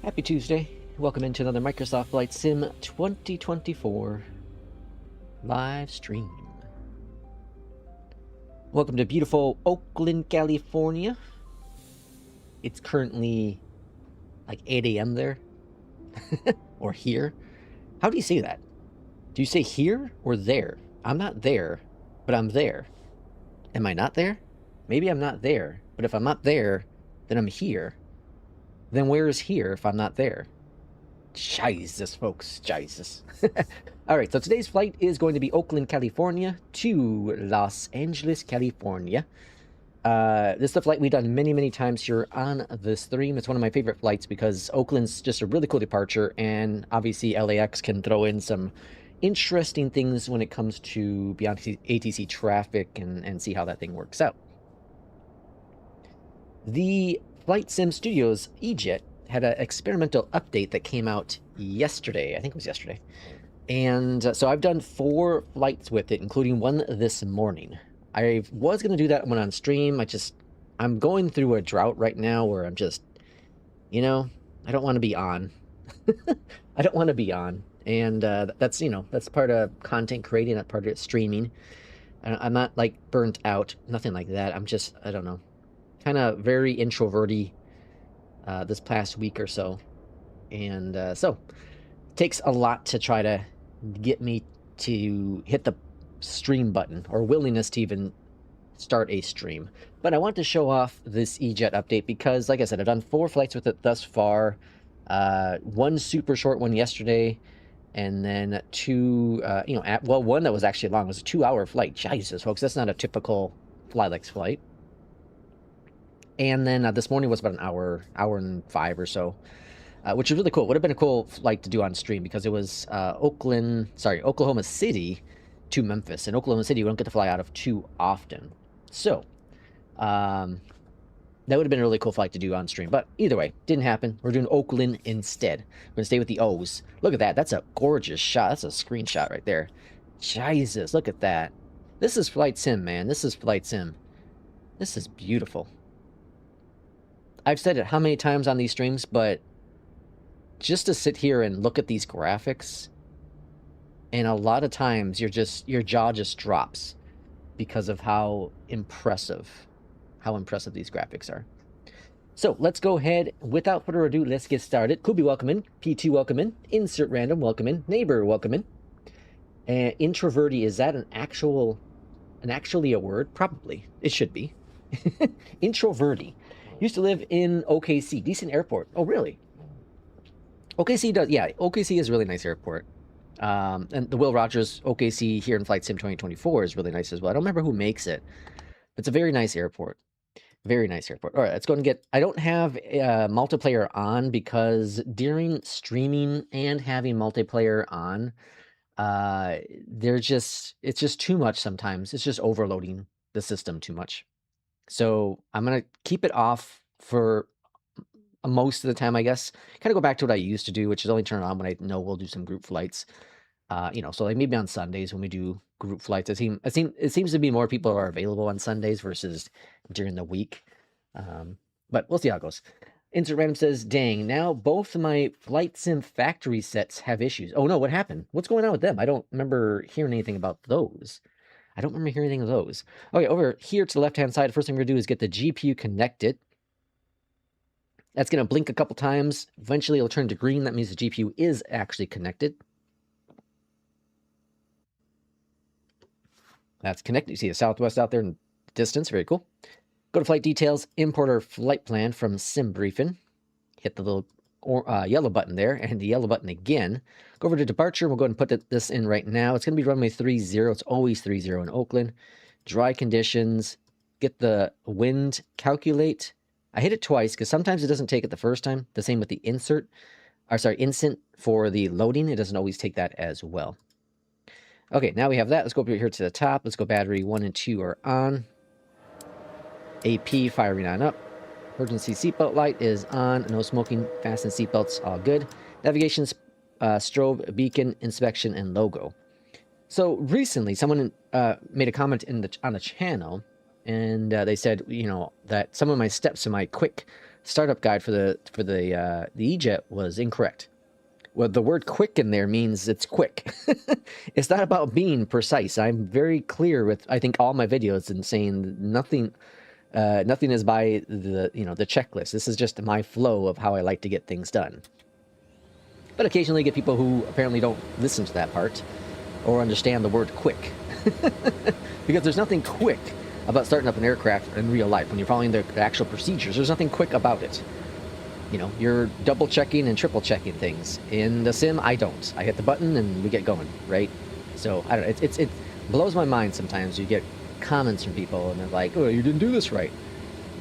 Happy Tuesday. Welcome into another Microsoft Flight Sim 2024 live stream. Welcome to beautiful Oakland, California. It's currently like 8 a.m. there. Or here. How do you say that? Do you say here or there? I'm not there, but I'm there. Am I not there? Maybe I'm not there, but if I'm not there, then I'm here. Then where is here if I'm not there? Jesus, folks. Jesus. All right, so today's flight is going to be Oakland, California to Los Angeles, California. This is a flight we've done many, many times here on the stream. It's one of my favorite flights because Oakland's just a really cool departure, and obviously LAX can throw in some interesting things when it comes to beyond ATC traffic and see how that thing works out. The Flight Sim Studios Ejet had an experimental update that came out yesterday. I think it was yesterday. And so I've done 4 flights with it, including one this morning. I was going to do that one on stream. I'm going through a drought right now where I'm just, I don't want to be on. I don't want to be on. And that's, that's part of content creating, that part of streaming. I'm not like burnt out, nothing like that. I'm just, I don't know, kind of very introverty this past week or so. And so it takes a lot to try to get me to hit the stream button or willingness to even start a stream. But I want to show off this Ejet update because, like I said, I've done 4 flights with it thus far. One super short one yesterday, and then 2, one that was actually long. It was a 2-hour flight. Jesus, folks, that's not a typical Flylex flight. And then this morning was about an hour and 5 or so, which is really cool. Would have been a cool flight to do on stream because it was Oklahoma City to Memphis. And Oklahoma City, we don't get to fly out of too often. So, that would have been a really cool flight to do on stream. But either way, didn't happen. We're doing Oakland instead. We're going to stay with the O's. Look at that. That's a gorgeous shot. That's a screenshot right there. Jesus, look at that. This is Flight Sim, man. This is Flight Sim. This is beautiful. I've said it how many times on these streams, but just to sit here and look at these graphics, and a lot of times your jaw just drops because of how impressive these graphics are. So let's go ahead. Without further ado, let's get started. Kubi, welcome in. P2, welcome in. Insert random, welcome in. Neighbor, welcome in. Introverty, is that actually a word? Probably. It should be. Introverty. Used to live in OKC. Decent airport. Oh, really? OKC does. Yeah, OKC is a really nice airport. And the Will Rogers OKC here in Flight Sim 2024 is really nice as well. I don't remember who makes it. But it's a very nice airport. Very nice airport. All right, let's go and get... I don't have multiplayer on because during streaming and having multiplayer on, it's just too much sometimes. It's just overloading the system too much. So I'm going to keep it off for most of the time, I guess. Kind of go back to what I used to do, which is only turn it on when I know we'll do some group flights. So like maybe on Sundays when we do group flights, it seems to be more people are available on Sundays versus during the week. But we'll see how it goes. Insert Random says, dang, now both my Flight Sim factory sets have issues. Oh no, what happened? What's going on with them? I don't remember hearing anything about those. I don't remember hearing anything of those. Okay, over here to the left-hand side, the first thing we're going to do is get the GPU connected. That's going to blink a couple times. Eventually, it'll turn to green. That means the GPU is actually connected. That's connected. You see the Southwest out there in the distance. Very cool. Go to Flight Details, import our flight plan from SimBrief. Hit the little yellow button there and the yellow button again. Go over to Departure. We'll go ahead and put this in right now. It's going to be runway 30. It's always 30 in Oakland. Dry conditions. Get the wind. Calculate. I hit it twice because sometimes it doesn't take it the first time. The same with the instant for the loading. It doesn't always take that as well. Okay, now we have that. Let's go over here to the top. Let's go battery 1 and 2 are on. AP firing on up. Emergency seatbelt light is on. No smoking. Fasten seatbelts. All good. Navigation's strobe, beacon, inspection, and logo. So recently, someone made a comment on the channel, and they said, that some of my steps in my quick startup guide for the Ejet was incorrect. Well, the word quick in there means it's quick. It's not about being precise. I'm very clear with, I think, all my videos in saying nothing is by the checklist. This is just my flow of how I like to get things done. But occasionally you get people who apparently don't listen to that part or understand the word quick. Because there's nothing quick about starting up an aircraft in real life when you're following the actual procedures. There's nothing quick about it. You know, you're double checking and triple checking things. In the sim, I don't. I hit the button and we get going, right? So I don't know. It blows my mind sometimes. You get comments from people and they're like, "Oh, you didn't do this right."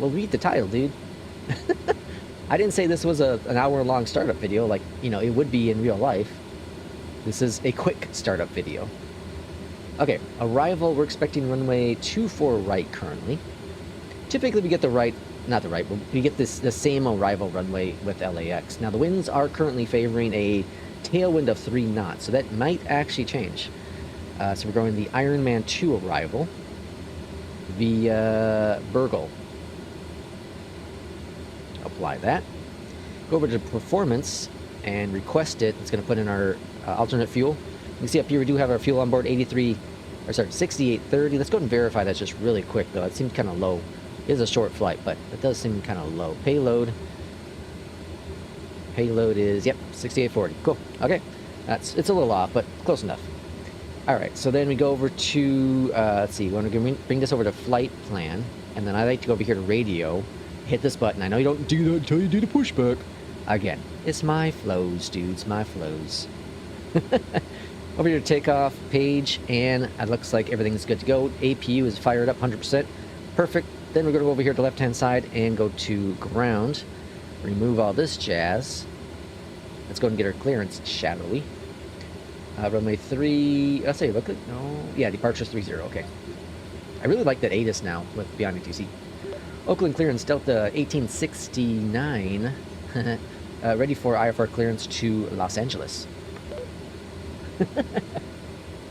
Well, read the title, dude. I didn't say this was an hour-long startup video like, it would be in real life. This is a quick startup video. Okay, arrival. We're expecting runway 24 right currently. Typically, we get we get the same arrival runway with LAX. Now, the winds are currently favoring a tailwind of 3 knots, so that might actually change. So we're going the Ironman 2 arrival via Burgle. Apply that. Go over to performance and request it. It's going to put in our alternate fuel. You can see up here we do have our fuel on board 6830. Let's go ahead and verify that's just really quick though. It seems kind of low. It is a short flight, but it does seem kind of low. Payload is, yep, 6840. Cool. Okay. It's a little off, but close enough. All right, so then we go over to, let's see, we're going to bring this over to flight plan, and then I like to go over here to radio, hit this button. I know you don't do that until you do the pushback. Again, it's my flows, dudes, my flows. Over here to takeoff page, and it looks like everything's good to go. APU is fired up 100%. Perfect. Then we're going to go over here to the left-hand side and go to ground. Remove all this jazz. Let's go and get our clearance shadowly. Runway 3, let's say, look at, no, yeah, departure 30, okay. I really like that ATIS now with Beyondatc. Oakland clearance, Delta 1869, ready for IFR clearance to Los Angeles.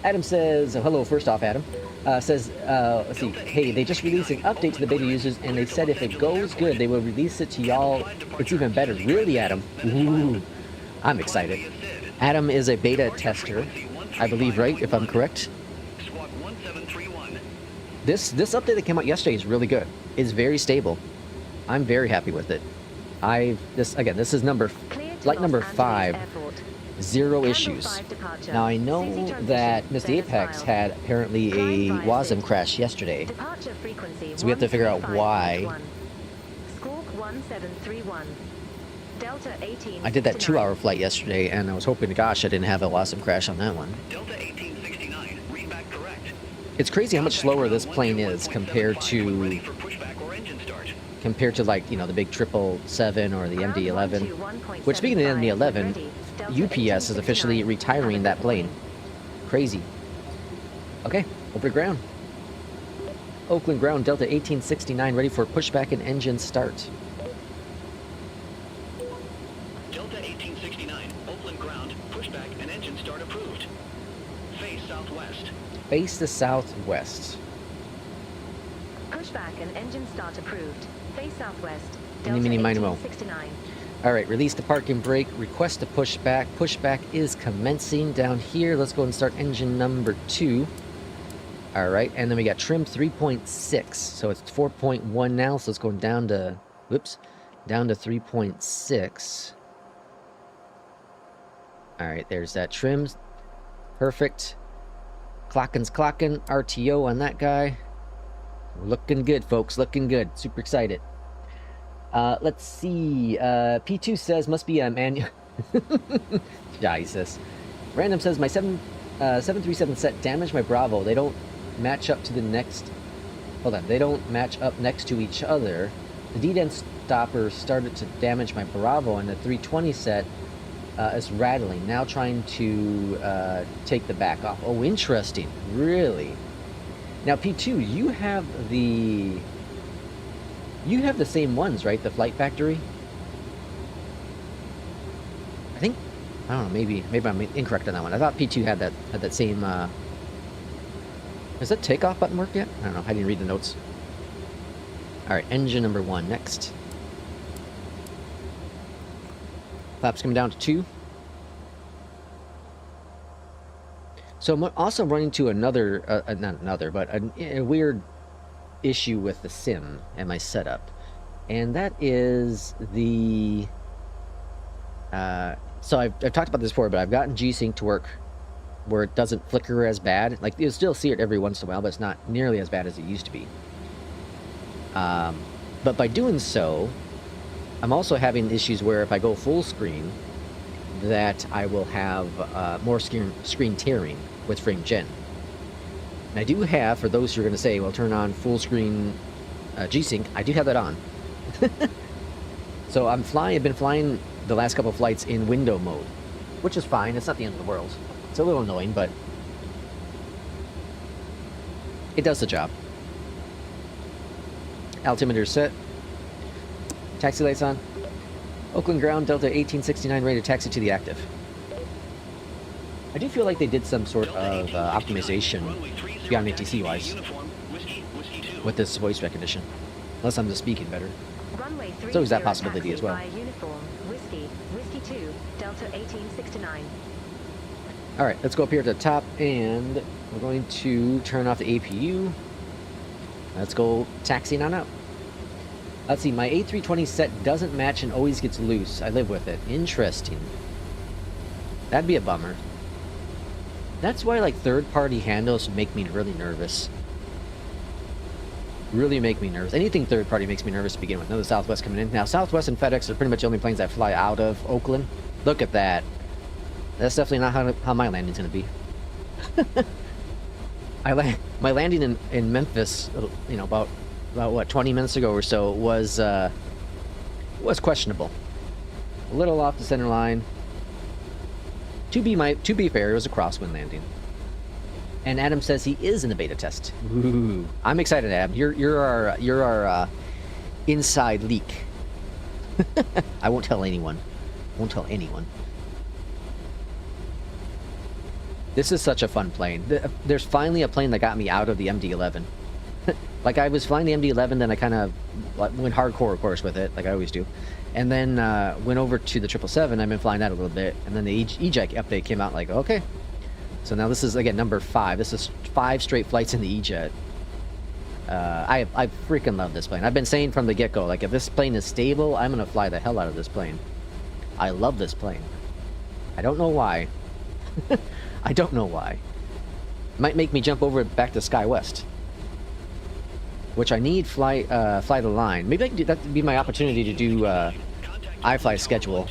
Adam says, oh, hello, first off, Adam. Says, let's see, hey, they just released an update to the beta users, and they said if it goes good, they will release it to y'all. It's even better. Really, Adam? Ooh, I'm excited. Adam is a beta tester, I believe, right? If I'm correct. This update that came out yesterday is really good. It's very stable. I'm very happy with it. This is flight number 5. 0 issues. Now I know that Mr. Apex had apparently a WASM crash yesterday, so we have to figure out why. I did that 2-hour flight yesterday, and I was hoping to gosh I didn't have a WASM crash on that one. It's crazy how much slower this plane is compared to like, the big 777 or the MD-11. Which, speaking of the MD-11, UPS is officially retiring that plane. Crazy. Okay, over to ground. Oakland ground, Delta 1869, ready for pushback and engine start. Delta 1869, Oakland ground, pushback and engine start approved. Face southwest. Face the southwest. Pushback and engine start approved. Face southwest. Delta 1869. Alright, release the parking brake, request a pushback. Pushback is commencing down here. Let's go and start engine number 2. Alright, and then we got trim 3.6. So it's 4.1 now, so it's going down to, down to 3.6. Alright, there's that trim. Perfect. Clockin's clocking. RTO on that guy. Looking good, folks. Looking good. Super excited. Let's see. P2 says must be a manual. Jesus. Random says my 737 set damaged my Bravo. They don't match up to the next. Hold on. They don't match up next to each other. The D-den stopper started to damage my Bravo, and the 320 set is rattling. Now trying to take the back off. Oh, interesting. Really? Now, P2, you have the same ones, right? The Flight Factory? I think, I don't know, maybe I'm incorrect on that one. I thought P2 had that same, has that takeoff button worked yet? I don't know, I didn't read the notes. Alright, engine number 1 next. Flaps coming down to 2. So I'm also running into another, not another, but a weird issue with the sim and my setup. And that is the... so I've talked about this before, but I've gotten G-Sync to work where it doesn't flicker as bad. Like, you'll still see it every once in a while, but it's not nearly as bad as it used to be. But by doing so, I'm also having issues where if I go full screen, that I will have more screen tearing with frame gen. And I do have, for those who are going to say, well, turn on full screen G-Sync, I do have that on. So I've been flying the last couple of flights in window mode, which is fine. It's not the end of the world. It's a little annoying, but it does the job. Altimeter set. Taxi lights on. Oakland ground, Delta 1869, ready to taxi to the active. I do feel like they did some sort of optimization beyond ATC wise with this voice recognition. Unless I'm just speaking better. There's always that possibility as well. Uniform, Whiskey 2, Delta 1869. Alright, let's go up here to the top, and we're going to turn off the APU. Let's go taxiing on out. Let's see, my A320 set doesn't match and always gets loose. I live with it. Interesting. That'd be a bummer. That's why, like, third-party handles make me really nervous. Really make me nervous. Anything third-party makes me nervous to begin with. Another Southwest coming in. Now, Southwest and FedEx are pretty much the only planes that fly out of Oakland. Look at that. That's definitely not how my landing's going to be. My landing in Memphis, you know, about what, 20 minutes ago or so, was questionable. A little off the center line. To be fair, it was a crosswind landing. And Adam says he is in the beta test. Ooh, I'm excited, Adam. You're our inside leak. I won't tell anyone. Won't tell anyone. This is such a fun plane. There's finally a plane that got me out of the MD-11. Like, I was flying the MD-11, then I kind of went hardcore, of course, with it, like I always do. And then went over to the 777. I've been flying that a little bit. And then the Ejet update came out, like, okay. So now this is, again, number 5. This is 5 straight flights in the Ejet. I freaking love this plane. I've been saying from the get-go, like, if this plane is stable, I'm going to fly the hell out of this plane. I love this plane. I don't know why. I don't know why. Might make me jump over back to SkyWest. Which I need fly the line. Maybe I can do that. Would be my opportunity to do iFly schedule.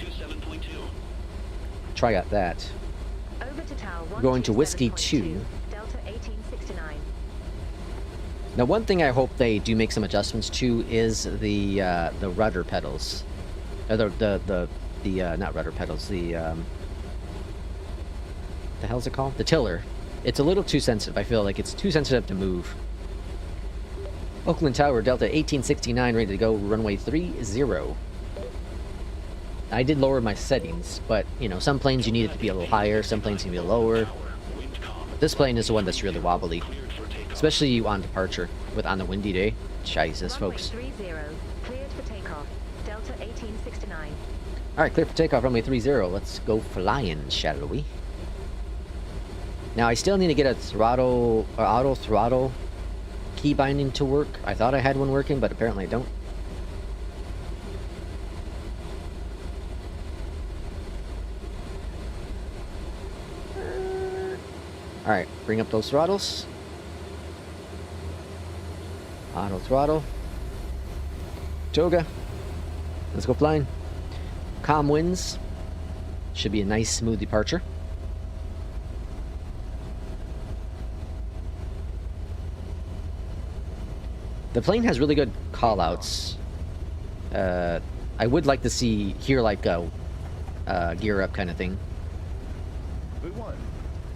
Try out that. Going to Whiskey 2. Delta 1869. Now, one thing I hope they do make some adjustments to is the rudder pedals. Not rudder pedals. The hell's it called? The tiller. It's a little too sensitive. I feel like it's too sensitive to move. Oakland Tower, Delta 1869, ready to go, runway 30. I did lower my settings, but, you know, some planes you need it to be a little higher, some planes can be a little lower. This plane is the one that's really wobbly, especially on departure, on the windy day. Jesus, folks. Runway 30, cleared for takeoff, Delta 1869. Alright, clear for takeoff, runway 30. Let's go flying, shall we? Now, I still need to get a throttle, or auto throttle key binding to work. I thought I had one working, but apparently I don't. Alright, bring up those throttles. Auto throttle. Toga. Let's go flying. Calm winds. Should be a nice, smooth departure. The plane has really good callouts. I would like to hear like a gear up kind of thing.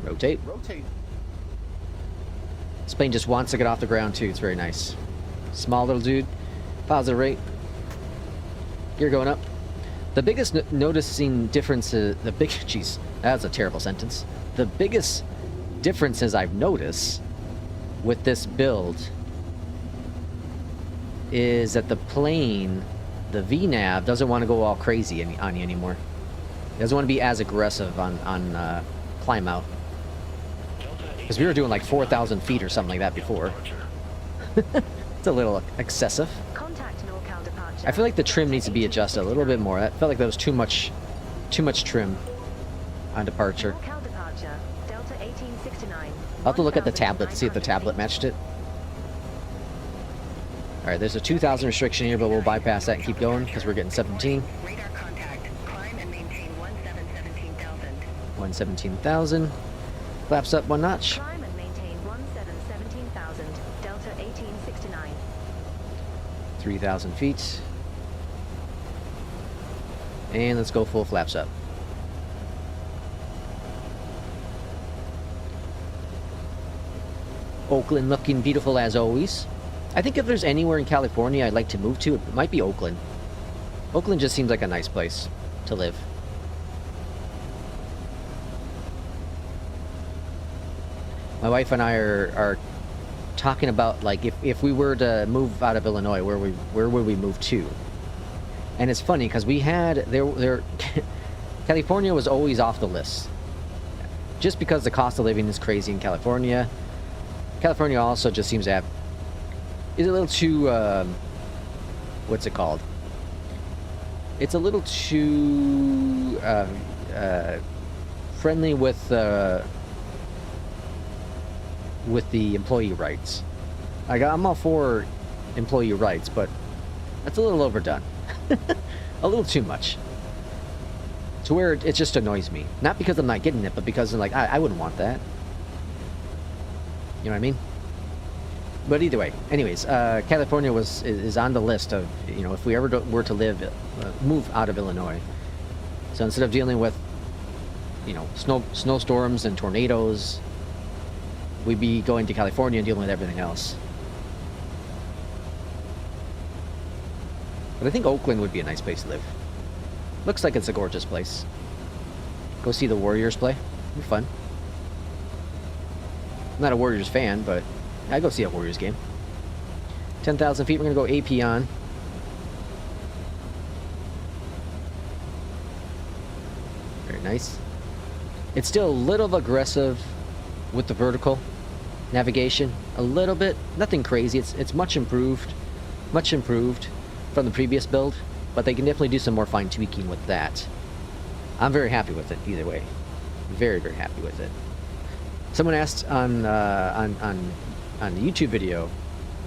Rotate. This plane just wants to get off the ground too. It's very nice. Small little dude. Positive rate. Gear going up. The biggest noticing difference is jeez, that's a terrible sentence. The biggest differences I've noticed with this build is that the plane, the VNAV, doesn't want to go all crazy on you anymore. It doesn't want to be as aggressive on climb out. Because we were doing like 4,000 feet or something like that before. It's a little excessive. Contact NorCal departure. I feel like the trim needs to be adjusted a little bit more. I felt like that was too much trim on departure. NorCal departure. Delta 1869. I'll have to look at the tablet to see if the tablet matched it. Alright, there's a 2,000 restriction here, but we'll bypass that and keep going because we're getting 17. Radar contact. Climb and maintain 17,000. 117,000. Flaps up one notch. Climb and maintain 17,000. Delta 1869. 3,000 feet. And let's go full flaps up. Oakland looking beautiful as always. I think if there's anywhere in California I'd like to move to, it might be Oakland. Oakland just seems like a nice place to live. My wife and I are talking about, like, if we were to move out of Illinois, where would we move to? And it's funny because we had California was always off the list, just because the cost of living is crazy in California. California also just seems to have is a little too what's it called? It's a little too friendly with the employee rights. I'm all for employee rights, but that's a little overdone. A little too much. To where it just annoys me. Not because I'm not getting it, but because I'm like, I wouldn't want that. You know what I mean? But either way, anyways, California is on the list of, you know, if we ever were to move out of Illinois. So instead of dealing with, you know, snowstorms and tornadoes, we'd be going to California and dealing with everything else. But I think Oakland would be a nice place to live. Looks like it's a gorgeous place. Go see the Warriors play. It'd be fun. I'm not a Warriors fan, but I'd go see a Warriors game. 10,000 feet, we're going to go AP on. Very nice. It's still a little aggressive with the vertical navigation. A little bit. Nothing crazy. It's much improved. Much improved from the previous build. But they can definitely do some more fine tweaking with that. I'm very happy with it either way. Very, very happy with it. Someone asked on the YouTube video,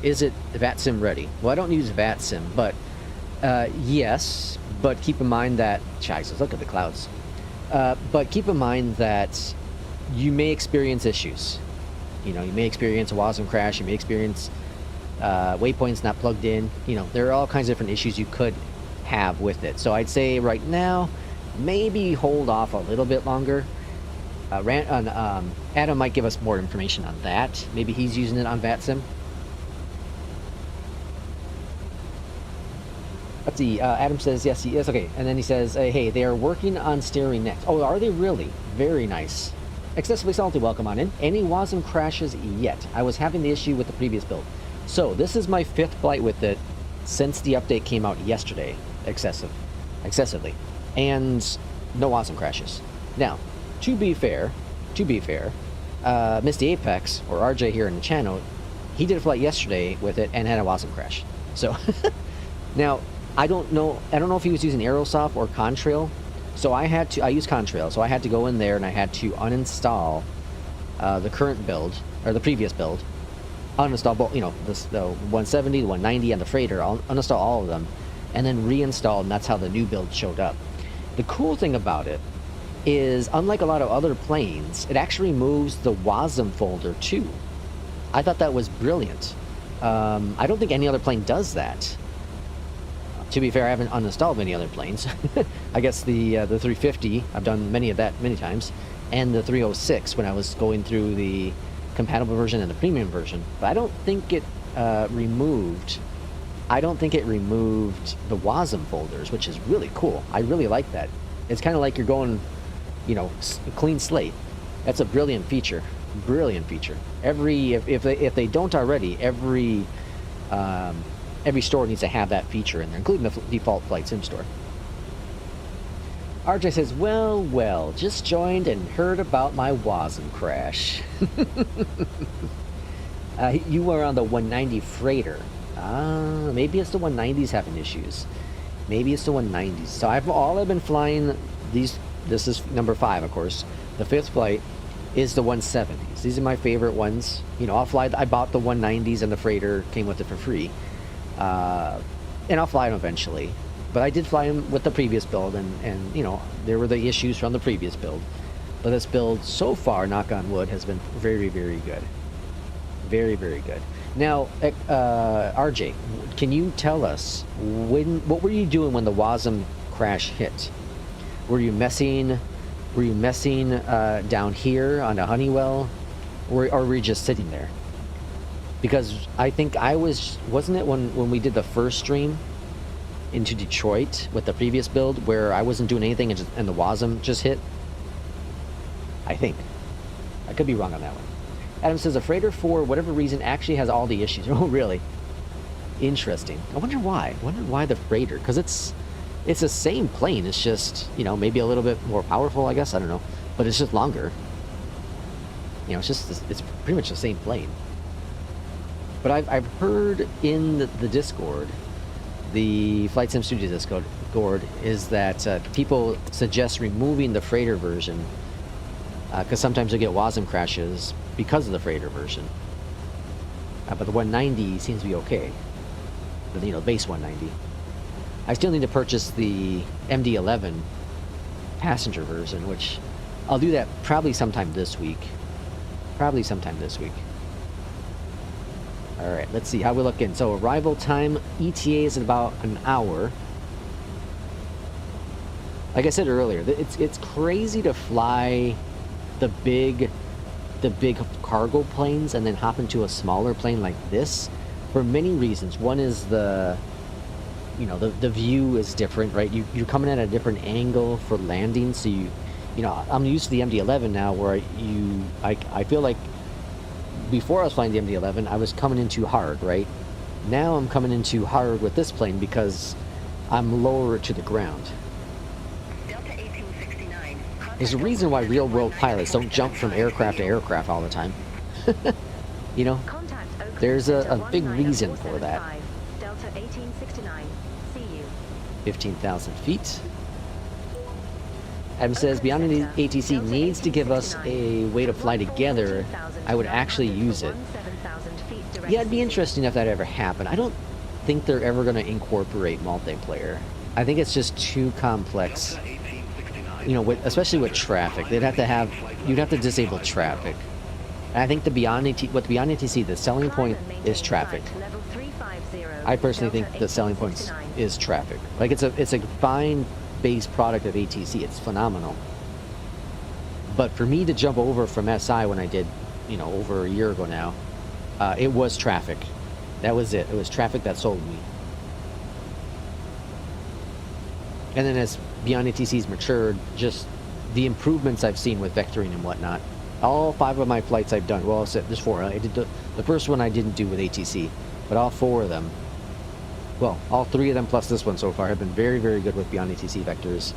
is it VATSIM ready? Well, I don't use VATSIM, but yes. But keep in mind that, Jesus, look at the clouds. But keep in mind that you may experience issues. You know, you may experience a WASM crash. You may experience waypoints not plugged in. You know, there are all kinds of different issues you could have with it. So I'd say right now, maybe hold off a little bit longer. Adam might give us more information on that. Maybe he's using it on VATSIM. Let's see. Adam says yes, he is. Okay, and then he says, hey, they are working on steering next. Oh, are they really? Very nice. Excessively salty, welcome on in. Any WASM crashes yet? I was having the issue with the previous build. So this is my 5th flight with it since the update came out yesterday. Excessively. And no WASM crashes. Now, to be fair, Misty Apex, or RJ here in the channel, he did a flight yesterday with it and had a WASM crash. So, now, I don't know if he was using Aerosoft or Contrail. So I used Contrail, so I had to go in there and I had to uninstall the current build, or the previous build. Uninstall both, you know, the 170, the 190, and the freighter. I'll uninstall all of them, and then reinstall, and that's how the new build showed up. The cool thing about it is, unlike a lot of other planes, it actually removes the WASM folder too. I thought that was brilliant. I don't think any other plane does that. To be fair, I haven't uninstalled many other planes. I guess the 350, I've done many times, and the 306 when I was going through the compatible version and the premium version. But I don't think it removed the WASM folders, which is really cool. I really like that. It's kind of like you're going, you know, a clean slate. That's a brilliant feature. Brilliant feature. If they don't already, every store needs to have that feature in there, including the default flight sim store. RJ says, well, well, just joined and heard about my WASM crash. You were on the 190 freighter. Maybe it's the 190s having issues. Maybe it's the 190s. So I've been flying these. This is number 5, of course. The 5th flight is the 170s. These are my favorite ones. You know, I'll fly. I bought the 190s and the freighter came with it for free. And I'll fly them eventually. But I did fly them with the previous build, and you know, there were the issues from the previous build. But this build so far, knock on wood, has been very, very good. Very, very good. Now, RJ, can you tell us what were you doing when the WASM crash hit? Were you messing down here on a Honeywell, or were you just sitting there? Because I think wasn't it when we did the first stream into Detroit with the previous build where I wasn't doing anything and the WASM just hit? I think. I could be wrong on that one. Adam says a freighter for whatever reason actually has all the issues. Oh, really? Interesting. I wonder why. I wonder why the freighter, because it's the same plane. It's just, you know, maybe a little bit more powerful, I guess. I don't know. But it's just longer. You know, it's pretty much the same plane. But I've heard in the Discord, the Flight Sim Studio Discord, is that people suggest removing the freighter version because sometimes you get WASM crashes because of the freighter version. But the 190 seems to be okay. You know, base 190. I still need to purchase the MD-11 passenger version, which I'll do that probably sometime this week. Alright, let's see how we're looking. So arrival time, ETA is at about an hour. Like I said earlier, it's crazy to fly the big cargo planes and then hop into a smaller plane like this for many reasons. One is the view is different, right? You're coming at a different angle for landing, so you know, I'm used to the MD-11 now where I feel like before I was flying the MD-11 I was coming in too hard, right? Now I'm coming in too hard with this plane because I'm lower to the ground. There's a reason why real-world pilots don't jump from aircraft to aircraft all the time. You know, there's a big reason for that. Delta 1869. See you. 15,000 feet. Adam says, Beyondatc ATC needs to give us a way to fly together. I would actually use it. Yeah, it'd be interesting if that ever happened. I don't think they're ever going to incorporate multiplayer. I think it's just too complex. You know, especially with traffic. You'd have to disable traffic. And I think with the Beyondatc, the selling point is traffic. I personally think the selling point is traffic. Like, it's a fine base product of ATC. It's phenomenal. But for me to jump over from SI when I did, you know, over a year ago now, it was traffic. That was it. It was traffic that sold me. And then as Beyondatc's matured, just the improvements I've seen with vectoring and whatnot. All 5 of my flights I've done, well, there's 4. I did the first one I didn't do with ATC, but all 4 of them, well, all 3 of them plus this one so far have been very, very good with Beyondatc vectors.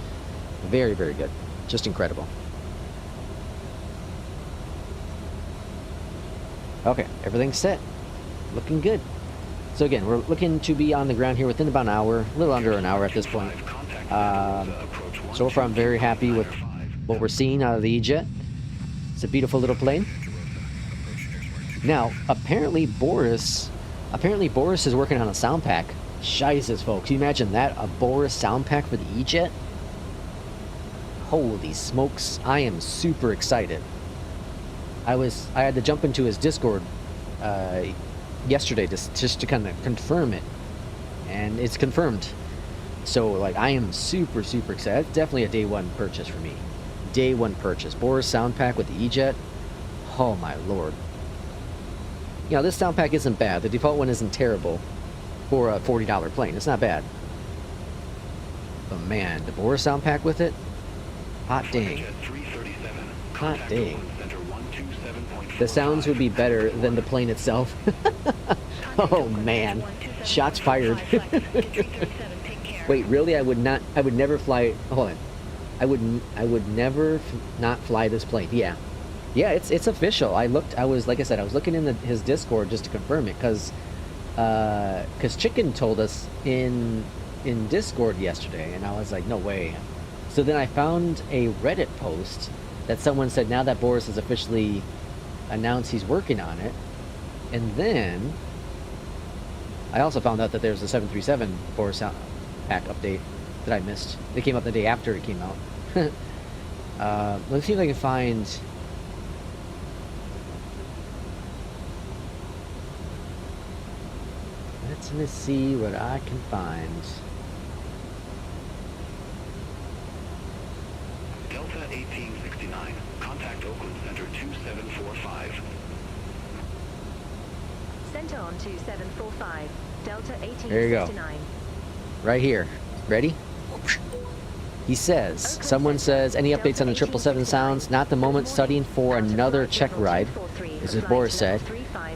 Very, very good. Just incredible. Okay, everything's set. Looking good. So again, we're looking to be on the ground here within about an hour, a little under an hour at this point. So far I'm very happy with what we're seeing out of the Ejet. It's a beautiful little plane. Now, apparently Boris is working on a sound pack. Shices, folks. Can you imagine that? A Boris sound pack for the Ejet? Holy smokes. I am super excited. I had to jump into his Discord yesterday just to kind of confirm it. And it's confirmed. So, like, I am super, super excited. That's definitely a day one purchase for me. Day one purchase. Boris sound pack with the Ejet. Oh, my lord. You know, this sound pack isn't bad. The default one isn't terrible for a $40 plane. It's not bad. But, man, the Boris sound pack with it? Hot dang. Hot dang. The sounds would be better than the plane itself. Oh, man. Shots fired. Wait, really? I would never fly... Hold on. I would never not fly this plane. Yeah, yeah, it's official. I was like I said, I was looking in his Discord just to confirm it, because Chicken told us in Discord yesterday, and I was like, no way. So then I found a Reddit post that someone said now that Boris has officially announced he's working on it, and then I also found out that there's a 737 Boris pack update that I missed. It came out the day after it came out. Let's see if I can find. Let's see what I can find. Delta 1869, contact Oakland Center 2745. Center on 2745, Delta 1869. There you go. Right here. Ready? He says, someone says, any updates on the 777 sounds? Not the moment, studying for another check ride. This is Boris said.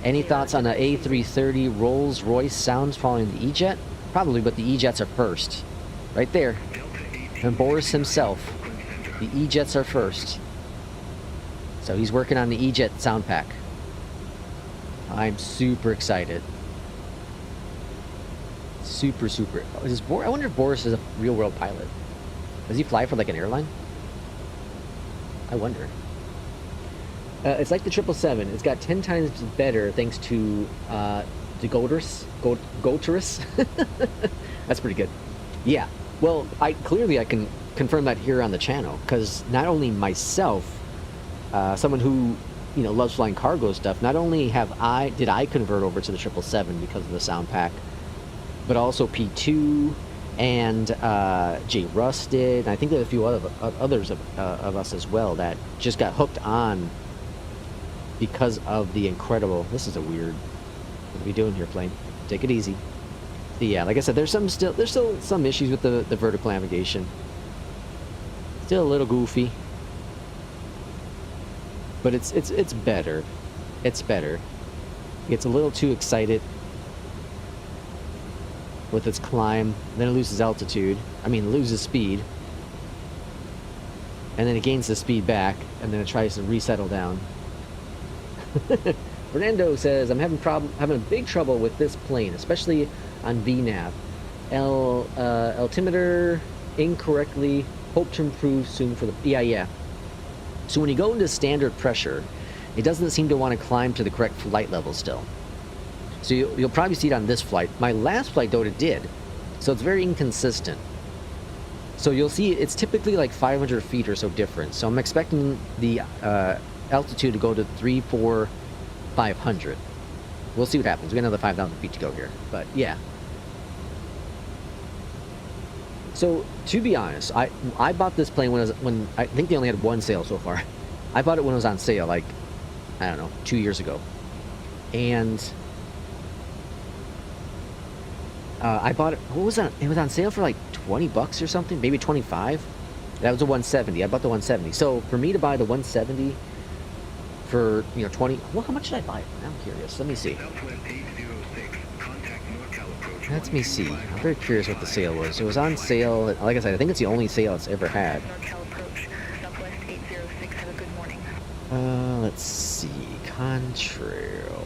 Any thoughts on the A330 Rolls-Royce sounds following the Ejet? Probably, but the E-Jets are first. Right there. And Boris himself. The E-Jets are first. So he's working on the E-Jet sound pack. I'm super excited. Super. I wonder if Boris is a real-world pilot. Does he fly for like an airline? I wonder. It's like the 777. It's got 10 times better thanks to the Goterus. That's pretty good. Yeah. Well, I can confirm that here on the channel, because not only myself, someone who loves flying cargo stuff, not only did I convert over to the 777 because of the sound pack, but also P2 and Jay Russ did. And I think there are a few others of us as well that just got hooked on because of the incredible. This is a weird. What are we doing here, plane? Take it easy. But yeah, like I said, there's still some issues with the vertical navigation. Still a little goofy, but it's better. It's better. It gets a little too excited with its climb, then it loses altitude. Loses speed, and then it gains the speed back, and then it tries to resettle down. Fernando says, I'm having big trouble with this plane, especially on VNAV. Altimeter incorrectly. Hope to improve soon for the. Yeah. So when you go into standard pressure, it doesn't seem to want to climb to the correct flight level still. So you'll probably see it on this flight. My last flight, though, it did. So it's very inconsistent. So you'll see it's typically like 500 feet or so different. So I'm expecting the altitude to go to 500. We'll see what happens. We got another 5,000 feet to go here. But yeah. So to be honest, I bought this plane when I think they only had one sale so far. I bought it when it was on sale, like, I don't know, 2 years ago. And I bought it. What was that? It was on sale for like $20 or something, maybe 25. That was a 170. I bought the 170. So for me to buy the 170 for 20. Well, how much did I buy it? I'm curious. Let me see. Let me see. I'm very curious what the sale was. It was on sale. Like I said, I think it's the only sale it's ever had. Let's see. Contrail.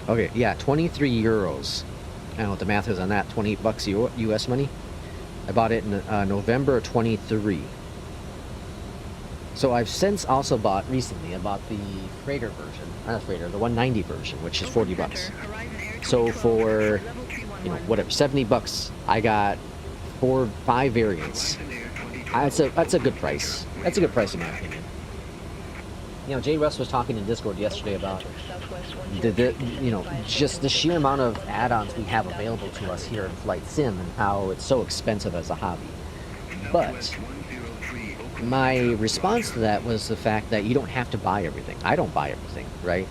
Okay, yeah, 23 euros. I don't know what the math is on that. 28 bucks US money. I bought it in November of 23. So I've since also bought recently. I bought the freighter version, not freighter, the 190 version, which is 40 bucks. So for whatever, 70 bucks, I got 5 variants. That's a good price. That's a good price in my opinion. Jay Russ was talking in Discord yesterday about just the sheer amount of add-ons we have available to us here in Flight Sim and how it's so expensive as a hobby. But my response to that was the fact that you don't have to buy everything. I don't buy everything, right?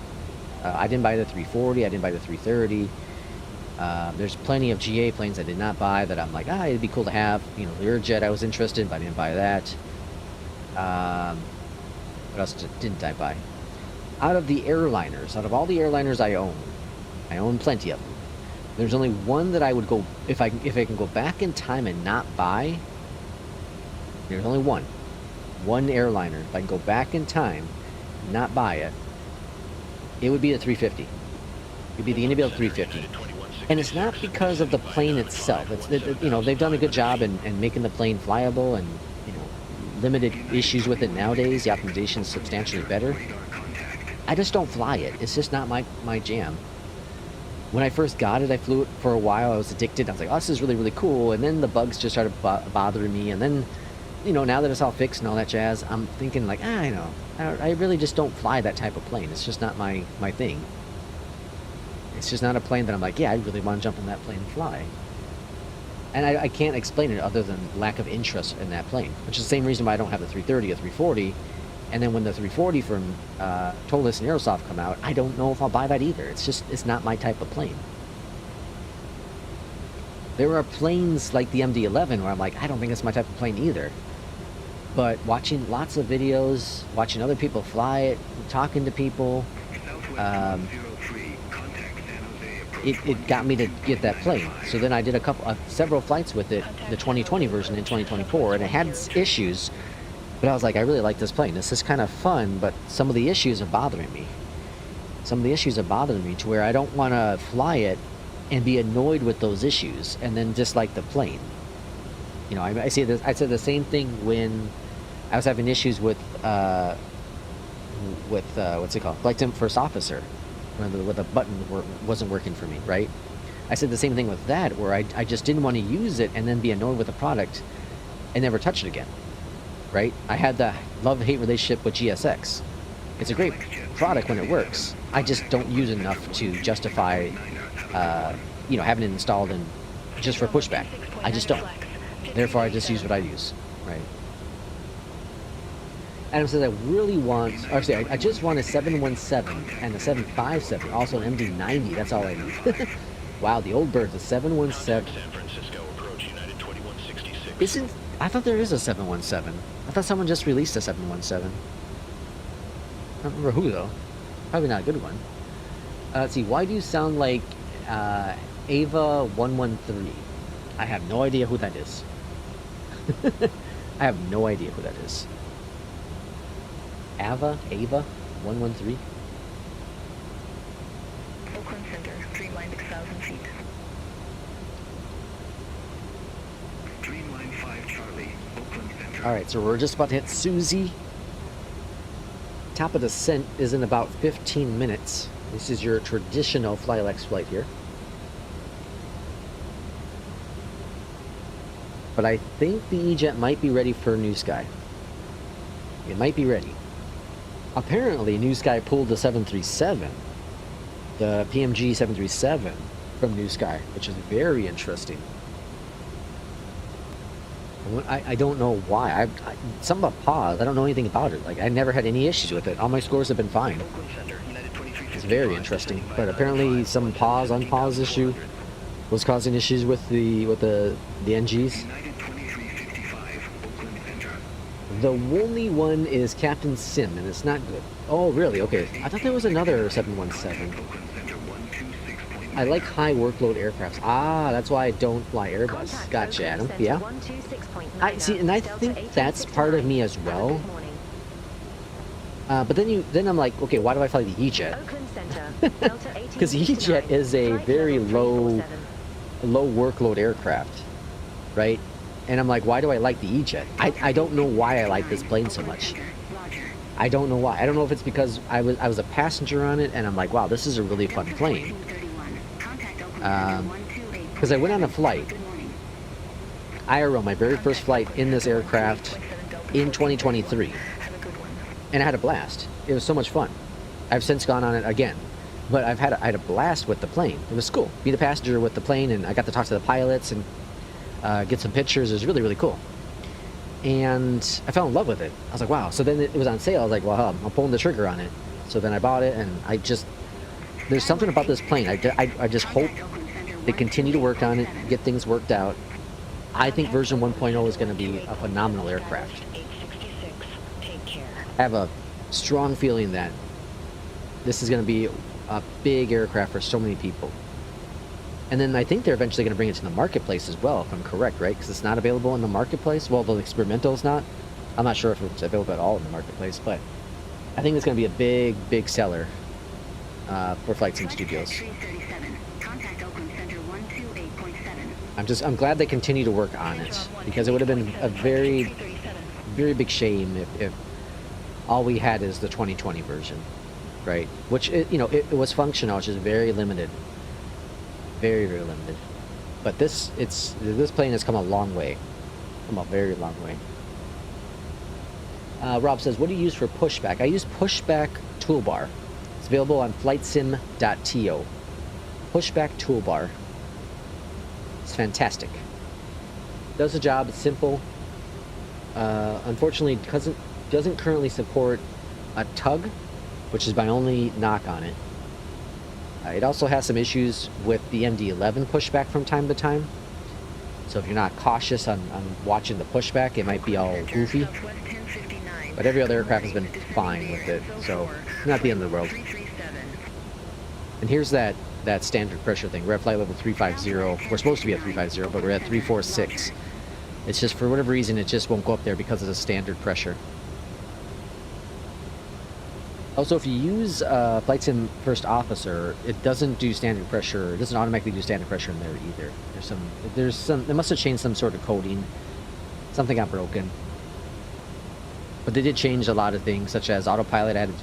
I didn't buy the 340. I didn't buy the 330. There's plenty of GA planes I did not buy that I'm like, it'd be cool to have. You know, the Ejet I was interested in, but I didn't buy that. What else didn't I buy? Out of the airliners, out of all the airliners I own plenty of them. There's only one that I would go, if I can go back in time and not buy, there's only one airliner. If I can go back in time, not buy it, it would be the 350. It would be the Indybuild 350. And it's not because of the plane itself. You know, they've done a good job in making the plane flyable and, you know, limited issues with it nowadays. The optimization is substantially better. I just don't fly it. It's just not my jam. When I first got it, I flew it for a while. I was addicted. I was like, oh, this is really, really cool. And then the bugs just started bothering me. And then, you know, now that it's all fixed and all that jazz, I'm thinking like, I know. I really just don't fly that type of plane. It's just not my thing. It's just not a plane that I'm like, yeah, I really want to jump in that plane and fly. And I can't explain it other than lack of interest in that plane, which is the same reason why I don't have the 330 or 340. And then when the 340 from Tolis and Aerosoft come out, I don't know if I'll buy that either. It's not my type of plane. There are planes like the MD-11 where I'm like, I don't think it's my type of plane either. But watching lots of videos, watching other people fly it, talking to people, it got me to get that plane. So then I did several flights with it, the 2020 version in 2024, and it had issues. But I was like, I really like this plane. This is kind of fun, but some of the issues are bothering me. Some of the issues are bothering me to where I don't want to fly it and be annoyed with those issues and then dislike the plane. You know, I said the same thing when I was having issues with what's it called? Flight Sim First Officer, when the button wasn't working for me, right? I said the same thing with that, where I just didn't want to use it and then be annoyed with the product and never touch it again. Right? I had the love-hate relationship with GSX. It's a great product when it works. I just don't use enough to justify, you know, having it installed and just for pushback. I just don't. Therefore, I just use what I use. Right? Adam says, I really want, or actually, I just want a 717 and a 757, also an MD-90. That's all I need. Wow, the old bird, the 717. Isn't, I thought there is a 717. I thought someone just released a 717. I don't remember who, though. Probably not a good one. Let's see. Why do you sound like Ava 113? I have no idea who that is. I have no idea who that is. Ava 113? Oakland Center, streamline 6,000 feet. Streamline 5 Charlie, Oakland Center. Alright, so we're just about to hit Susie. Top of descent is in about 15 minutes. This is your traditional FlyLX flight here. But I think the E-Jet might be ready for NewSky. It might be ready. Apparently, NewSky pulled the 737, the PMG 737 from NewSky, which is very interesting. I don't know why. Something about pause. I don't know anything about it. Like, I never had any issues with it. All my scores have been fine. It's very interesting. But apparently, some pause, unpause issue was causing issues with the NGs. The only one is Captain Sim, and it's not good. Oh, really? Okay. I thought there was another 717. I like high workload aircrafts. Ah, that's why I don't fly Airbus. Gotcha, Adam. Yeah. I see, and I think that's part of me as well. But then I'm like, okay, why do I fly the E-Jet? Because the E-Jet is a very low workload aircraft, right? And I'm like, why do I like the E-Jet? I don't know why I like this plane so much. I don't know why. I don't know if it's because I was a passenger on it, and I'm like, wow, this is a really fun plane. Because I went on a flight, IRL, my very first flight in this aircraft in 2023, and I had a blast. It was so much fun. I've since gone on it again, but I had a blast with the plane. It was cool. Be the passenger with the plane, and I got to talk to the pilots and get some pictures. It was really, really cool. And I fell in love with it. I was like, wow. So then it was on sale. I was like, well, I'm pulling the trigger on it. So then I bought it, and there's something about this plane. I just hope they continue to work on it, get things worked out. I think version 1.0 is going to be a phenomenal aircraft. I have a strong feeling that this is going to be a big aircraft for so many people. And then I think they're eventually going to bring it to the marketplace as well, if I'm correct, right? Because it's not available in the marketplace. Well, the experimental is not. I'm not sure if it's available at all in the marketplace, but I think it's going to be a big, big seller for Flight Sim Studios. I'm glad they continue to work on it, because it would have been a very, very big shame if all we had is the 2020 version, right? Which, it was functional, which is very limited. Very, very limited. But this plane has come a long way. Come a very long way. Rob says, what do you use for pushback? I use pushback toolbar. It's available on flightsim.to. Pushback toolbar. It's fantastic. Does the job. It's simple. Unfortunately, doesn't currently support a tug, which is my only knock on it. It also has some issues with the MD-11 pushback from time to time. So if you're not cautious on watching the pushback, it might be all goofy. But every other aircraft has been fine with it, so not the end of the world. And here's that standard pressure thing. We're at flight level 350. We're supposed to be at 350, but we're at 346. It's just, for whatever reason, it just won't go up there because of the standard pressure. Also, if you use Flight Sim First Officer, it doesn't do standard pressure. It doesn't automatically do standard pressure in there either. They must have changed some sort of coding. Something got broken. But they did change a lot of things, such as autopilot added,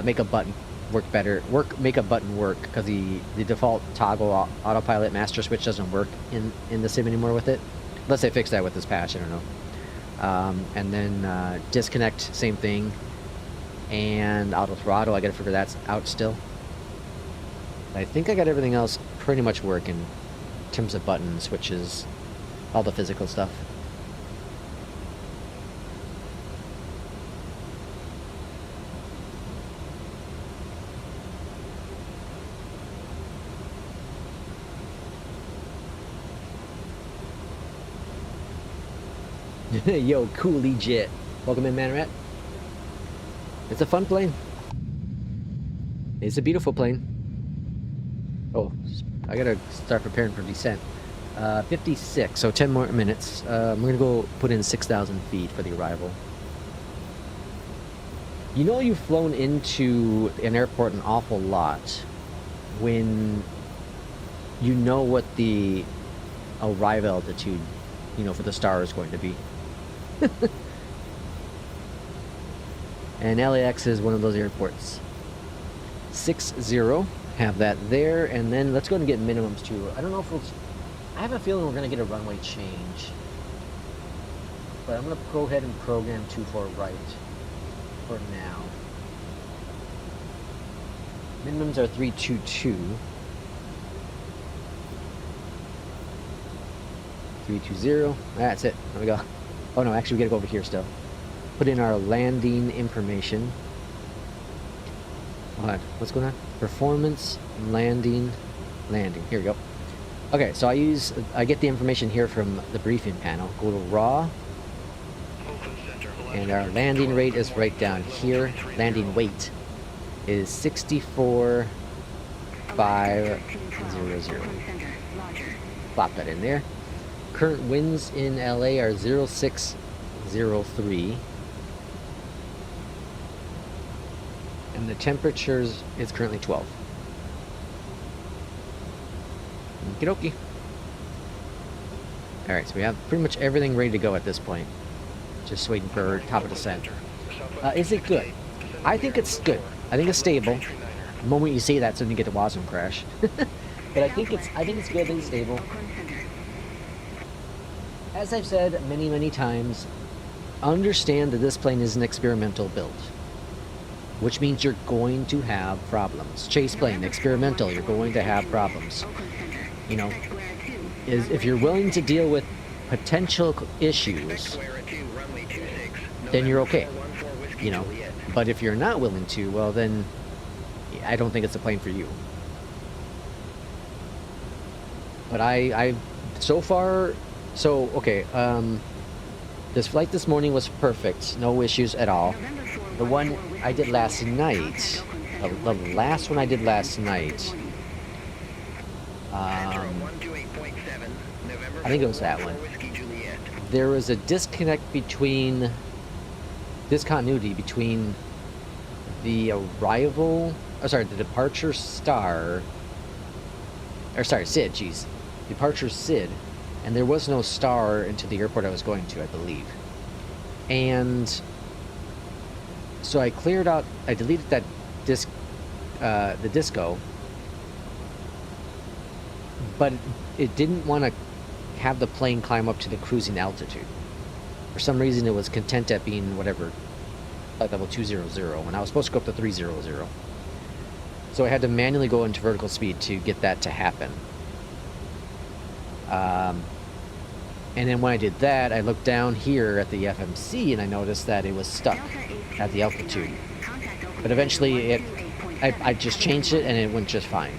make a button work better. Make a button work, because the default toggle autopilot master switch doesn't work in the sim anymore with it. Unless they fix that with this patch, I don't know. And then disconnect, same thing. And auto throttle, I gotta figure that's out still. I think I got everything else pretty much working in terms of buttons, switches, all the physical stuff. Yo, cool Ejet. Welcome in, Man Rat. It's a fun plane. It's a beautiful plane. Oh, I gotta start preparing for descent. 56, so 10 more minutes. We're gonna go put in 6,000 feet for the arrival. You know, you've flown into an airport an awful lot when you know what the arrival altitude, for the star is going to be. And LAX is one of those airports. 60, have that there, and then let's go ahead and get minimums too. I don't know if I have a feeling we're going to get a runway change. But I'm going to go ahead and program 24 right for now. Minimums are 322. 320. That's it. There we go. Oh no, actually we gotta go over here still. Put in our landing information. What? What's going on? Performance, landing. Here we go. Okay, so I get the information here from the briefing panel. Go to raw. And our landing rate is right down here. Landing weight is 64,500. Plop that in there. Current winds in LA are 0603. And the temperatures is currently 12. Okie dokie. Alright, so we have pretty much everything ready to go at this point. Just waiting for top of descent. Is it good? I think it's good. I think it's stable. The moment you say that, so you get the WASM crash. But I think it's good. I think it's stable. As I've said many, many times, understand that this plane is an experimental build, which means you're going to have problems. Chase plane, experimental, you're going to have problems. If you're willing to deal with potential issues, then you're okay. But if you're not willing to, well then, I don't think it's a plane for you. But I so far, so okay. This flight this morning was perfect, no issues at all. The one I did last night, the last one I did last night, I think it was that one. There was a disconnect between, discontinuity between the arrival, the departure star, or sorry, SID, geez. Departure SID, and there was no star into the airport I was going to, I believe. And so I cleared out, I deleted that the disco, but it didn't want to have the plane climb up to the cruising altitude. For some reason, it was content at being whatever, flight level 200, when I was supposed to go up to 300. So I had to manually go into vertical speed to get that to happen. And then when I did that, I looked down here at the FMC and I noticed that it was stuck at the altitude. But eventually I just changed it and it went just fine.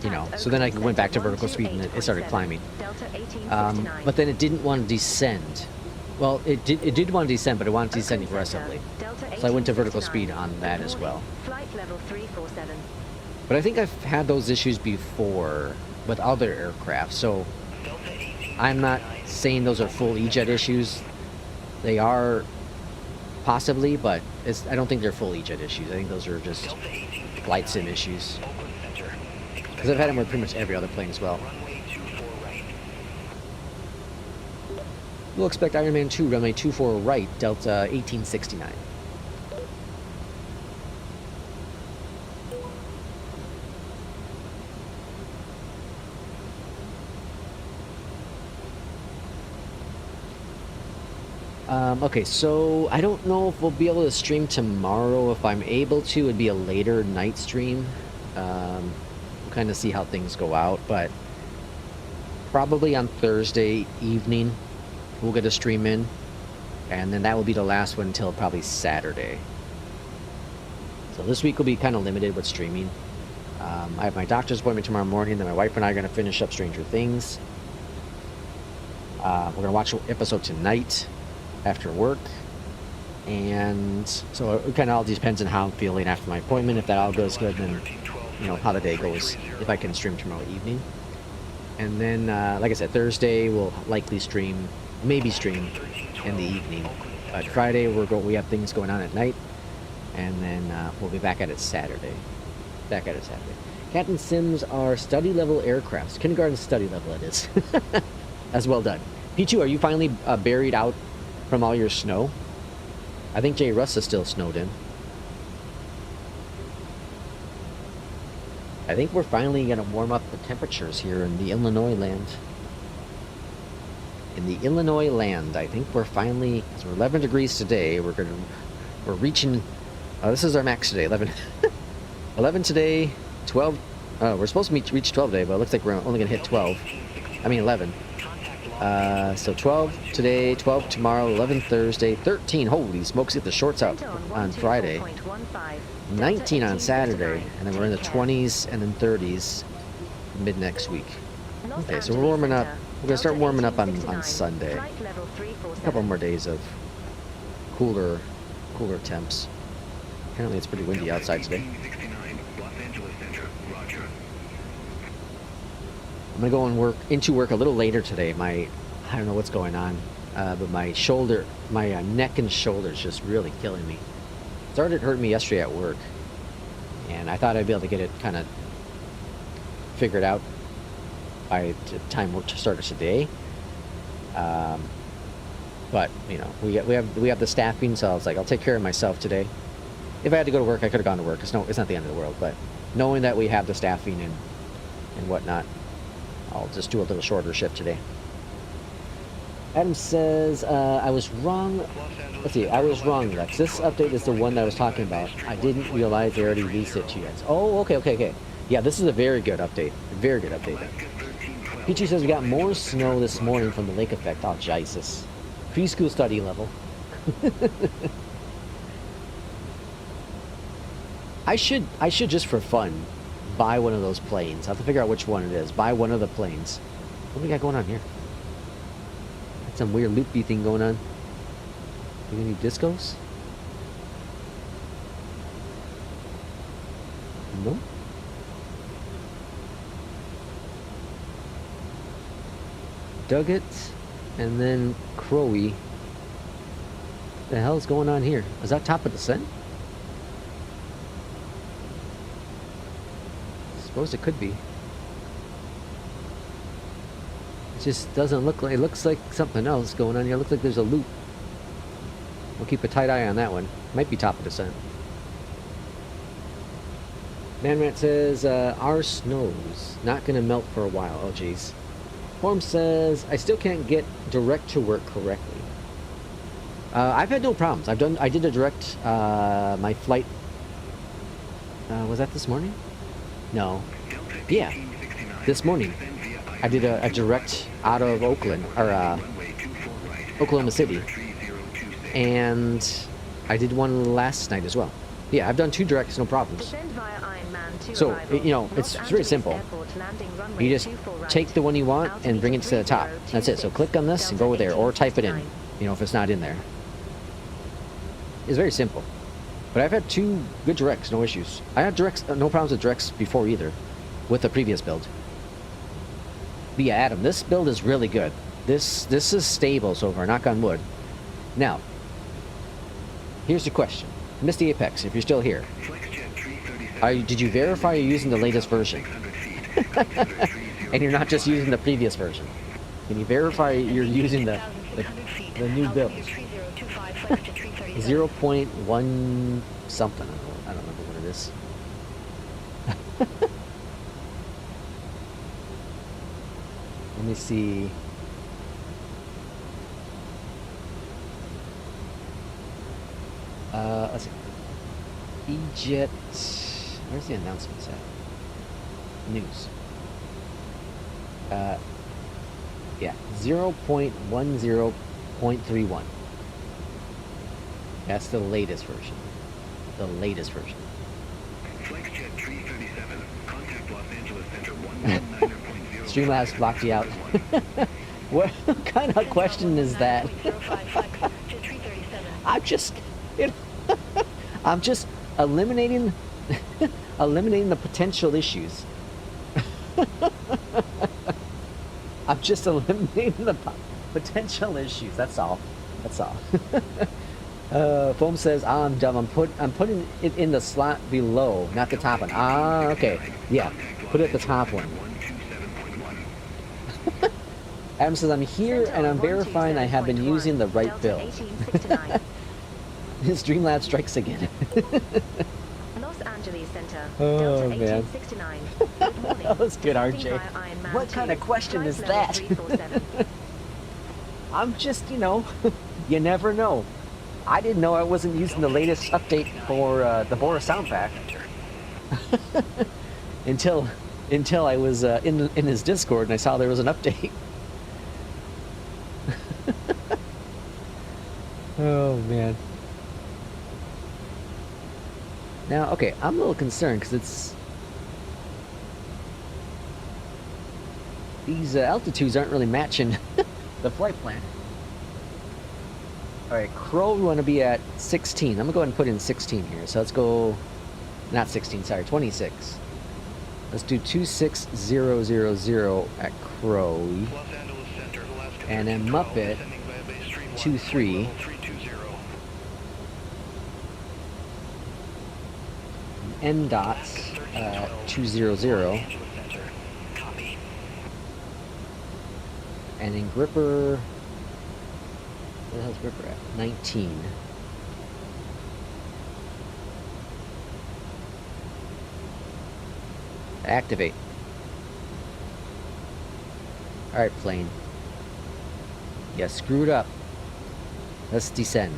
You know, so then I went back to vertical speed and it started climbing. But then it didn't want to descend. Well, it did want to descend, but it wanted to descend aggressively. So I went to vertical speed on that as well. But I think I've had those issues before with other aircraft, so I'm not saying those are full Ejet issues. They are possibly, but I don't think they're full Ejet issues. I think those are just flight sim issues. Because I've had them with pretty much every other plane as well. We'll expect Ironman 2, runway 24 right, Delta 1869. Okay, so I don't know if we'll be able to stream tomorrow. If I'm able to, it'd be a later night stream. We'll kind of see how things go out, but probably on Thursday evening we'll get a stream in, and then that will be the last one until probably Saturday. So this week will be kind of limited with streaming. I have my doctor's appointment tomorrow morning, then my wife and I are going to finish up Stranger Things. We're going to watch an episode tonight after work, and so it kind of all depends on how I'm feeling after my appointment. If that all goes good, then you know how the day goes, if I can stream tomorrow evening. And then like I said, Thursday we'll likely stream, maybe stream in the evening, but Friday we have things going on at night, and then we'll be back at it Saturday. Captain Sims are study level aircrafts, kindergarten study level it is. That's well done. P2, are you finally buried out from all your snow? I think J. Russ is still snowed in. I think we're finally going to warm up the temperatures here in the Illinois land. I think we're finally, so we're 11 degrees today. We're reaching, this is our max today, 11. 11 today, 12, we're supposed to reach 12 today, but it looks like we're only going to hit 12. I mean 11. So 12 today, 12 tomorrow, 11 Thursday, 13, holy smokes, get the shorts out on Friday, 19 on Saturday, and then we're in the 20s and then 30s mid next week. Okay, so we're warming up. We're going to start warming up on Sunday. A couple more days of cooler temps. Apparently it's pretty windy outside today. I'm going to go and into work a little later today. I don't know what's going on, but my neck and shoulder is just really killing me. It started hurting me yesterday at work, and I thought I'd be able to get it kind of figured out by the time work started today. But you know, we have the staffing, so I was like, I'll take care of myself today. If I had to go to work, I could have gone to work. It's not the end of the world, but knowing that we have the staffing and whatnot, I'll just do a little shorter shift today. Adam says, I was wrong. Let's see, I was wrong, Lex. This update is the one that I was talking about. I didn't realize they already released it to you guys. Oh, okay. Yeah, this is a very good update. A very good update. Peachy says we got more snow this morning from the lake effect. Oh, Jesus. Preschool study level. I should just for fun buy one of those planes. I have to figure out which one it is. Buy one of the planes. What do we got going on here? Got some weird loopy thing going on. You got any discos? No. Duggett, and then Crowy. The hell's going on here? Is that top of descent? Suppose it could be. It just doesn't look like, it looks like something else going on here. It looks like there's a loop. We'll keep a tight eye on that one. Might be top of descent. Manrat says, our snow's not gonna melt for a while. Oh geez. Form says, I still can't get direct to work correctly. I've had no problems. I did a direct, my flight, was that this morning? No. Yeah, this morning. I did a direct out of Oakland, or Oklahoma City. And I did one last night as well. Yeah, I've done 2 directs, no problems. So, you know, it's very simple. You just take the one you want and bring it to the top. That's it. So click on this and go there, or type it in, you know, if it's not in there. It's very simple. But I've had 2 good directs, no issues. I had directs, no problems with directs before either, with the previous build. But yeah, Adam, this build is really good. This is stable so far, knock on wood. Now, here's the question. Misty Apex, if you're still here. Did you verify you're using the latest version? And you're not just using the previous version? Can you verify you're using the new build? 0.1 something. I don't remember what it is. Let me see. Let's see. Ejet. Where's the announcements at? News. Yeah, 0.10.31. That's the latest version. The latest version. FlexJet 337, contact Los Angeles Center 119.0. Streamlabs blocked you out. What kind of question is that? I'm just eliminating the potential issues. I'm just eliminating the potential issues. That's all. That's all. Foam says, I'm dumb. I'm putting it in the slot below, not the top one. Ah, okay. Yeah, put it at the top one. Adam says, I'm here and I'm verifying I have been using the right build. Streamlabs strikes again. Los Angeles Center, Oh, Delta man. 1869. Good morning. That was good, RJ. Ironman What kind of 2, question is flight level that? 347. I'm just, you know, you never know. I didn't know I wasn't using the latest update for the Boris sound pack until I was in his Discord and I saw there was an update. Oh man. Now, okay, I'm a little concerned because it's these altitudes aren't really matching the flight plan. Alright, Crow, we want to be at 16. I'm going to go ahead and put in 16 here. So let's go, not 16, sorry, 26. Let's do 26000 at Crow. And then Muppet, 23. N-Dots, 200. And then Gripper, where the hell's Gripper at? 19. Activate. Alright, plane. Yeah, screwed up. Let's descend.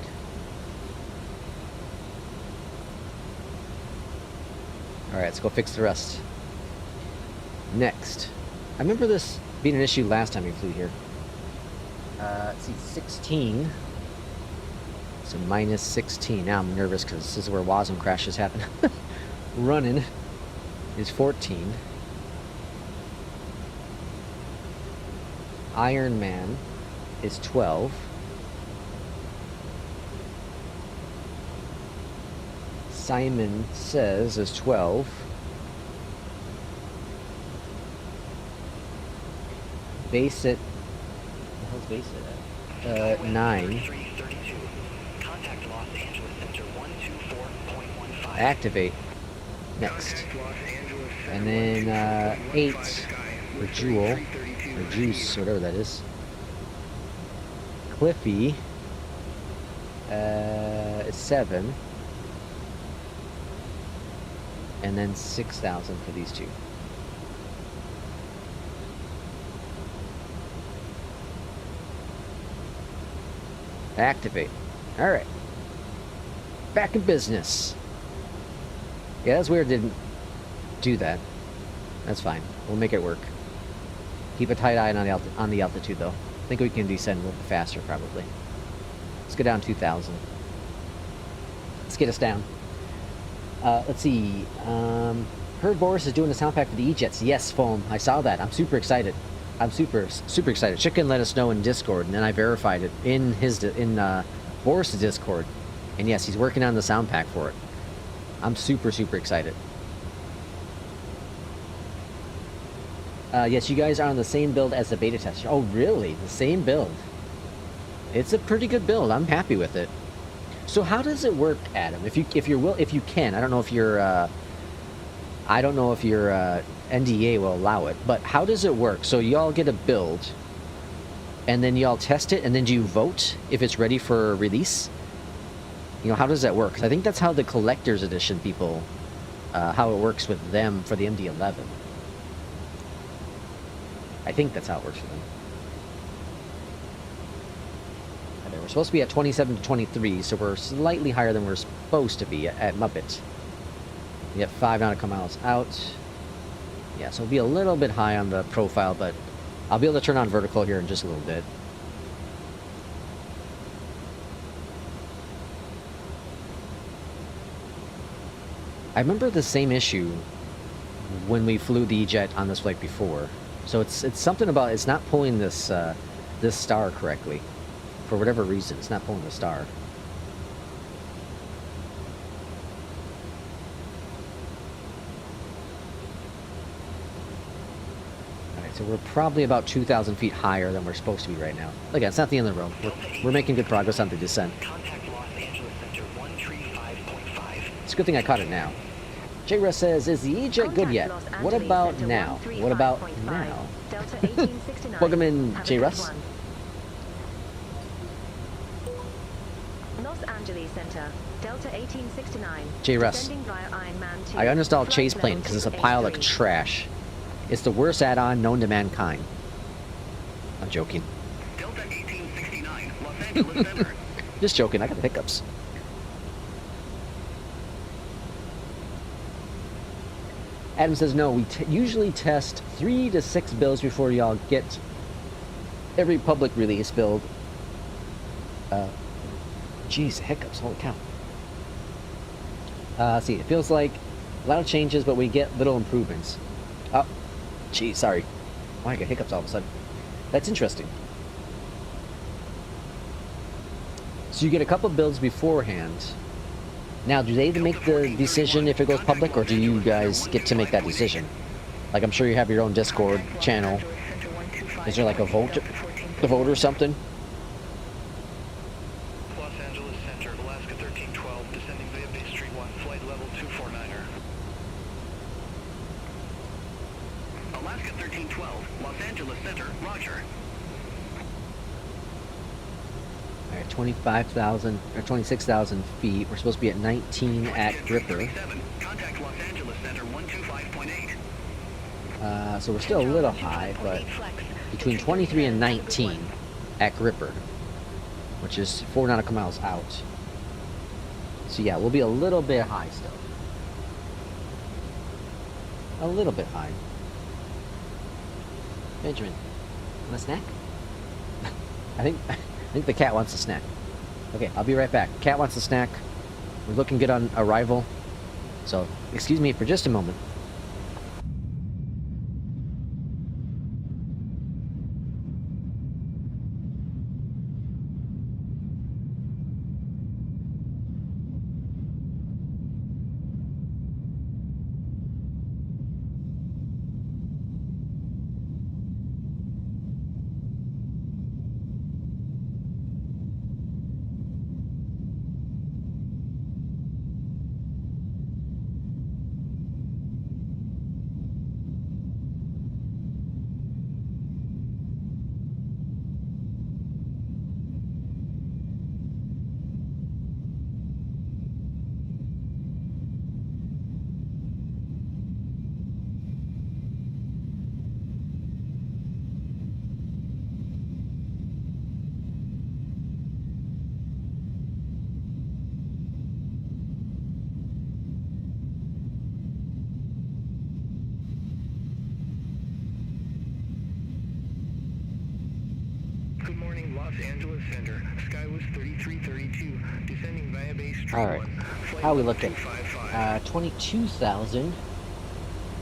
Alright, let's go fix the rest. Next. I remember this being an issue last time we flew here. Let's see, 16. So minus 16. Now I'm nervous because this is where WASM crashes happen. running is 14. Iron Man is 12. Simon Says is 12. Base it. What the hell's base it at? 9. Activate. Next. And then 8 for Jewel. Or Juice, whatever that is. Cliffy is 7. And then 6,000 for these two. Activate. Alright. Back in business. Yeah, that's weird, didn't do that. That's fine. We'll make it work. Keep a tight eye on the altitude, though. I think we can descend a little bit faster, probably. Let's go down 2,000. Let's get us down. Let's see. Heard Boris is doing the sound pack for the E-Jets. Yes, Foam. I saw that. I'm super excited. I'm super excited. Chicken let us know in Discord, and then I verified it in Boris' Discord. And yes, he's working on the sound pack for it. I'm super excited. Yes, you guys are on the same build as the beta tester. Oh, really? The same build? It's a pretty good build. I'm happy with it. So how does it work, Adam? If you can, I don't know if your NDA will allow it, but how does it work? So y'all get a build, and then y'all test it, and then do you vote if it's ready for release? You know, how does that work? 'Cause I think that's how the collector's edition people, how it works with them for the MD-11. I think that's how it works for them. Okay, we're supposed to be at 27 to 23, so we're slightly higher than we're supposed to be at Muppet. We have 5 nautical miles out. Yeah, so we'll be a little bit high on the profile, but I'll be able to turn on vertical here in just a little bit. I remember the same issue when we flew the Ejet on this flight before. So it's something about it's not pulling this this star correctly. For whatever reason, it's not pulling the star. Alright, so we're probably about 2,000 feet higher than we're supposed to be right now. Again, it's not the end of the road. We're making good progress on the descent. It's a good thing I caught it now. J-Russ says, is the Ejet good yet? What about now? What about now? Welcome in, J-Russ. Los Angeles Center, Delta 1869. J-Russ, I uninstalled Chase Plane because it's a pile of trash. It's the worst add-on known to mankind. I'm joking. Delta 1869, Los Angeles Center. Just joking, I got the hiccups. Adam says, no, we usually test 3 to 6 builds before y'all get every public release build. Jeez, hiccups, holy cow. Let's see, it feels like a lot of changes, but we get little improvements. Oh, geez, sorry. Why I get hiccups all of a sudden? That's interesting. So you get a couple builds beforehand. Now, do they make the decision if it goes public, or do you guys get to make that decision? Like, I'm sure you have your own Discord channel. Is there like a vote or something? Los Angeles Center, Alaska 1312, descending via Bay Street 1, flight level 249er. Alaska 1312, Los Angeles Center, roger. Alright, 25,000 or 26,000 feet. We're supposed to be at 19 at Gripper. Contact Los Angeles Center 125.8. So we're still a little high, but between 23 and 19 at Gripper, which is 4 nautical miles out. So yeah, we'll be a little bit high still. A little bit high. Benjamin, want a snack? I think the cat wants a snack. Okay, I'll be right back. Cat wants a snack. We're looking good on arrival. So, excuse me for just a moment. Good morning, Los Angeles Center. Sky was 3332, descending via base street All right. 1. Flight How are we level looking? 255. 22,000.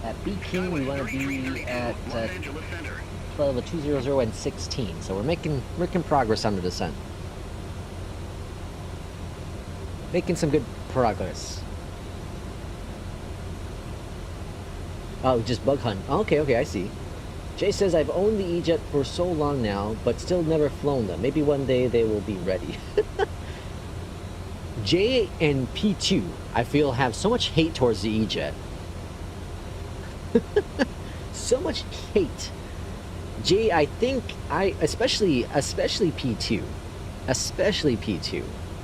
At BP, we want to be at Los Angeles Center. level 200 and 16. So we're making progress on the descent. Making some good progress. Oh, just bug hunt. Okay, okay, I see. Jay says, I've owned the Ejet for so long now, but still never flown them. Maybe one day they will be ready. Jay and P2, I feel, have so much hate towards the Ejet. So much hate. Jay, I think especially P2,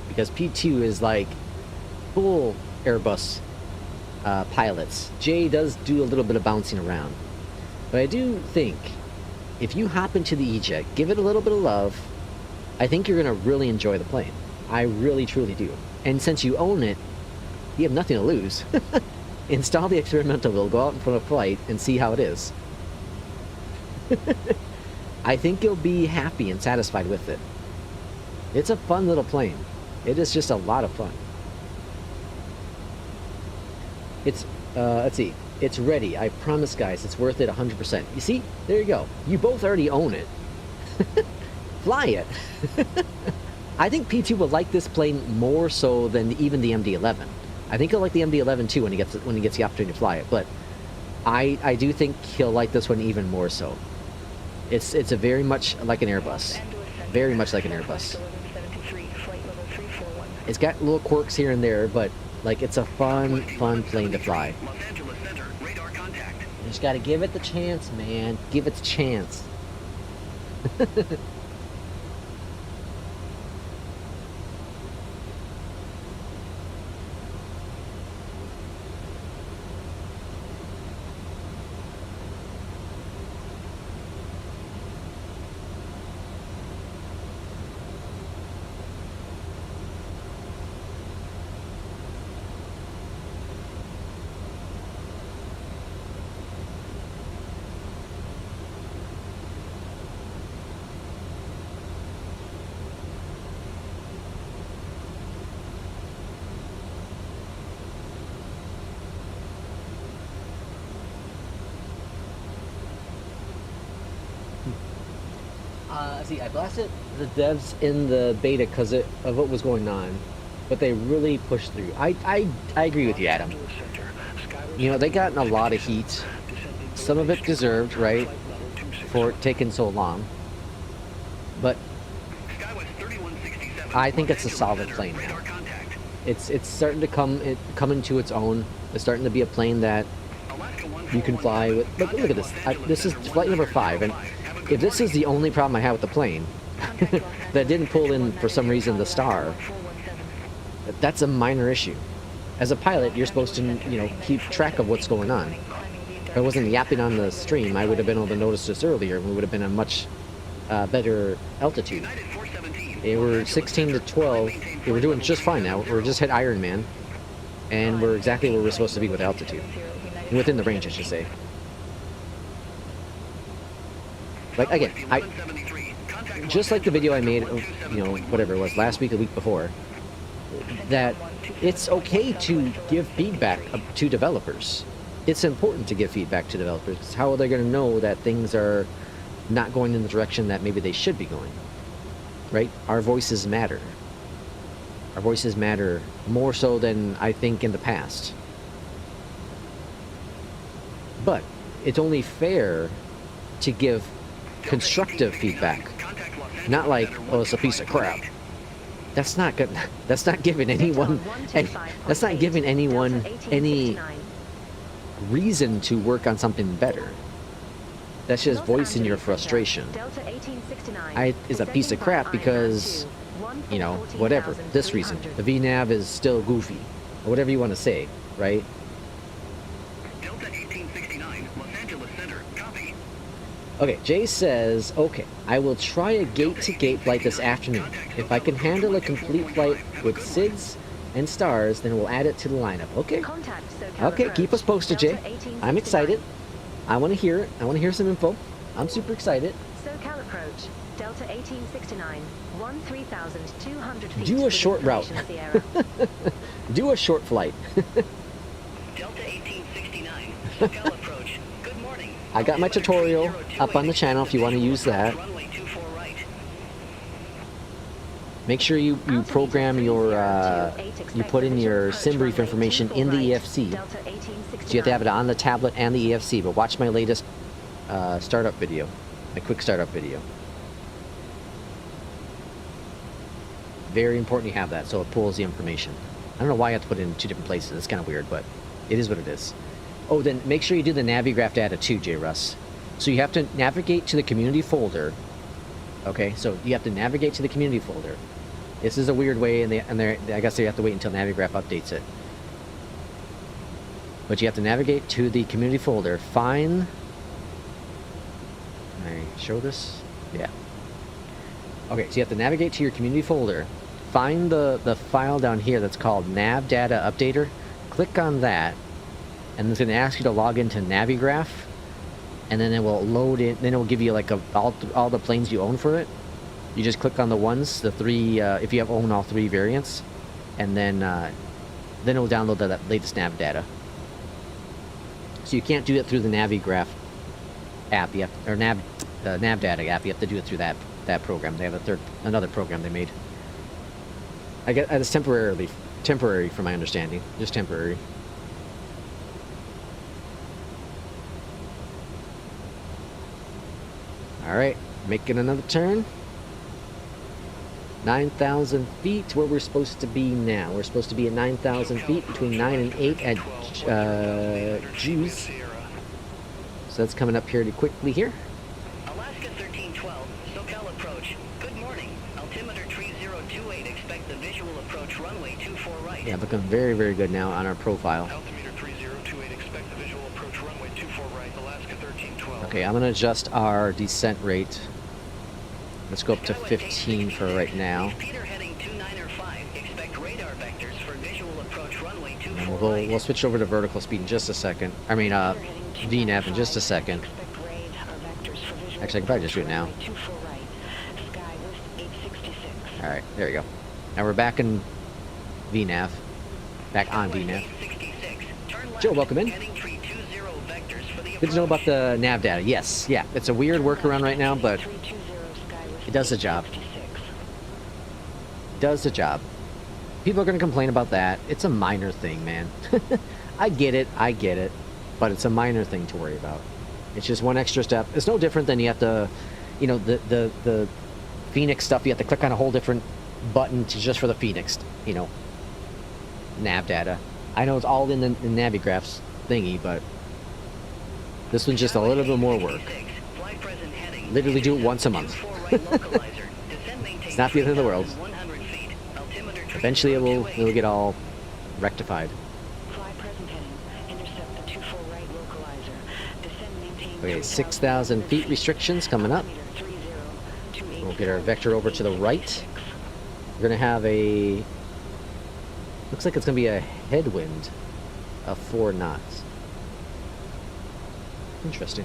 because P2 is like full Airbus pilots. Jay does do a little bit of bouncing around. But I do think, if you hop into the Ejet, give it a little bit of love, I think you're going to really enjoy the plane. I really, truly do. And since you own it, you have nothing to lose. Install the experimental wheel, go out in front of flight, and see how it is. I think you'll be happy and satisfied with it. It's a fun little plane. It is just a lot of fun. It's, let's see. It's ready. I promise, guys, it's worth it 100%. You see? There you go. You both already own it. Fly it. I think P2 will like this plane more so than even the MD-11. I think he'll like the MD-11 too when he gets the opportunity to fly it. But I do think he'll like this one even more so. It's a very much like an Airbus. Very much like an Airbus. It's got little quirks here and there, but like it's a fun plane to fly. You just gotta give it the chance, man. Give it the chance. See, I blasted the devs in the beta because of what was going on, but they really pushed through. I agree with you, Adam. You know, they got in a lot of heat. Some of it deserved, right, for it taking so long. But I think it's a solid plane now. It's starting to come into its own. It's starting to be a plane that you can fly with. Look at this. This is flight number 5, and if this is the only problem I have with the plane, that didn't pull in for some reason the star, that's a minor issue. As a pilot, you're supposed to, you know, keep track of what's going on. If I wasn't yapping on the stream, I would have been able to notice this earlier, and we would have been at a much better altitude. They were 16 to 12. They were doing just fine now. We're just hit Iron Man, and we're exactly where we're supposed to be with altitude. Within the range, I should say. Like, again, just like the video I made, you know, whatever it was, last week, the week before, that it's okay to give feedback to developers. It's important to give feedback to developers. 'Cause how are they going to know that things are not going in the direction that maybe they should be going? Right? Our voices matter. Our voices matter more so than I think in the past. But it's only fair to give constructive feedback. Not like, oh, it's a piece of crap. That's not good. That's not giving anyone. That's not giving anyone any reason to work on something better. That's just voicing your frustration. It's a piece of crap because, you know, whatever. This reason. The VNav is still goofy. Or whatever you want to say, right? Delta 1869, Los Angeles Center, copy. Okay, Jay says, okay, I will try a gate-to-gate flight this afternoon. If I can handle a complete flight with SIDS and stars, then we'll add it to the lineup. Okay. Okay, keep us posted, Jay. I'm excited. I want to hear it. I want to hear some info. I'm super excited. SoCal approach, Delta 1869, 13,200 feet. Do a short route. Do a short flight. Delta 1869, SoCal approach. Good morning. I got my tutorial up on the channel if you want to use that. Runway 24 right. Make sure you program your, you put in your SimBrief information in the EFC. So you have to have it on the tablet and the EFC, but watch my latest startup video, my quick startup video. Very important you have that so it pulls the information. I don't know why you have to put it in two different places. It's kind of weird, but it is what it is. Oh, then make sure you do the Navigraph data too, J. Russ. So you have to navigate to the community folder. Okay, so you have to navigate to the community folder. This is a weird way, and I guess you have to wait until Navigraph updates it. But you have to navigate to the community folder. Find. Can I show this? Yeah. Okay, so you have to navigate to your community folder. Find the file down here that's called Nav Data Updater. Click on that, and it's going to ask you to log into Navigraph, and then it will load it. Then it will give you like all the planes you own for it. You just click on the ones, the three, if you own all three variants, and then it will download that latest nav data. So you can't do it through the Navigraph app, or nav data app. You have to do it through that program. They have another program they made. I guess it's temporary from my understanding, just temporary. All right, making another turn. 9,000 feet, where we're supposed to be now. We're supposed to be at 9,000 feet, between 9 and 8 at Jews. So that's coming up pretty quickly here. Alaska 1312, SoCal approach. Good morning. Altimeter 3028, expect the visual approach runway 24 right. Yeah, looking very, very good now on our profile. Altimeter 3028, expect the visual approach runway 24 right, Alaska 1312. Okay, I'm going to adjust our descent rate. Let's go up to 15 for right now. Peter heading 2905, expect radar vectors for visual approach runway 24 And right. we'll switch over to vertical speed in just a second. I mean, VNav in just a second. Actually, I can probably just do it now. Alright, there we go. Now we're back in VNav. Back on VNav. Joe, welcome in. Good to know about the nav data. Yes, yeah, it's a weird workaround right now, but it does the job. Does the job. People are going to complain about that. It's a minor thing, man. I get it, but it's a minor thing to worry about. It's just one extra step. It's no different than you have to, you know, the FENIX stuff. You have to click on a whole different button just for the FENIX, you know, nav data. I know it's all in the Navigraph's thingy, but this one's just a little bit more work. Literally do it once a month. It's not the end of the world. Eventually it'll get all rectified. Okay, 6,000 feet restrictions coming up. We'll get our vector over to the right. We're going to have a... Looks like it's going to be a headwind of 4 knots. Interesting.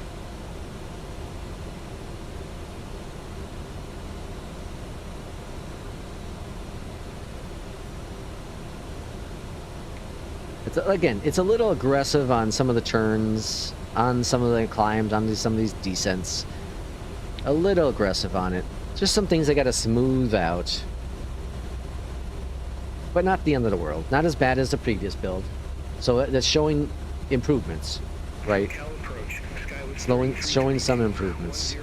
It's again, it's a little aggressive on some of the turns, on some of the climbs, on some of these descents. A little aggressive on it. Just some things I gotta smooth out. But not the end of the world. Not as bad as the previous build. So that's showing improvements, right? Showing some improvements.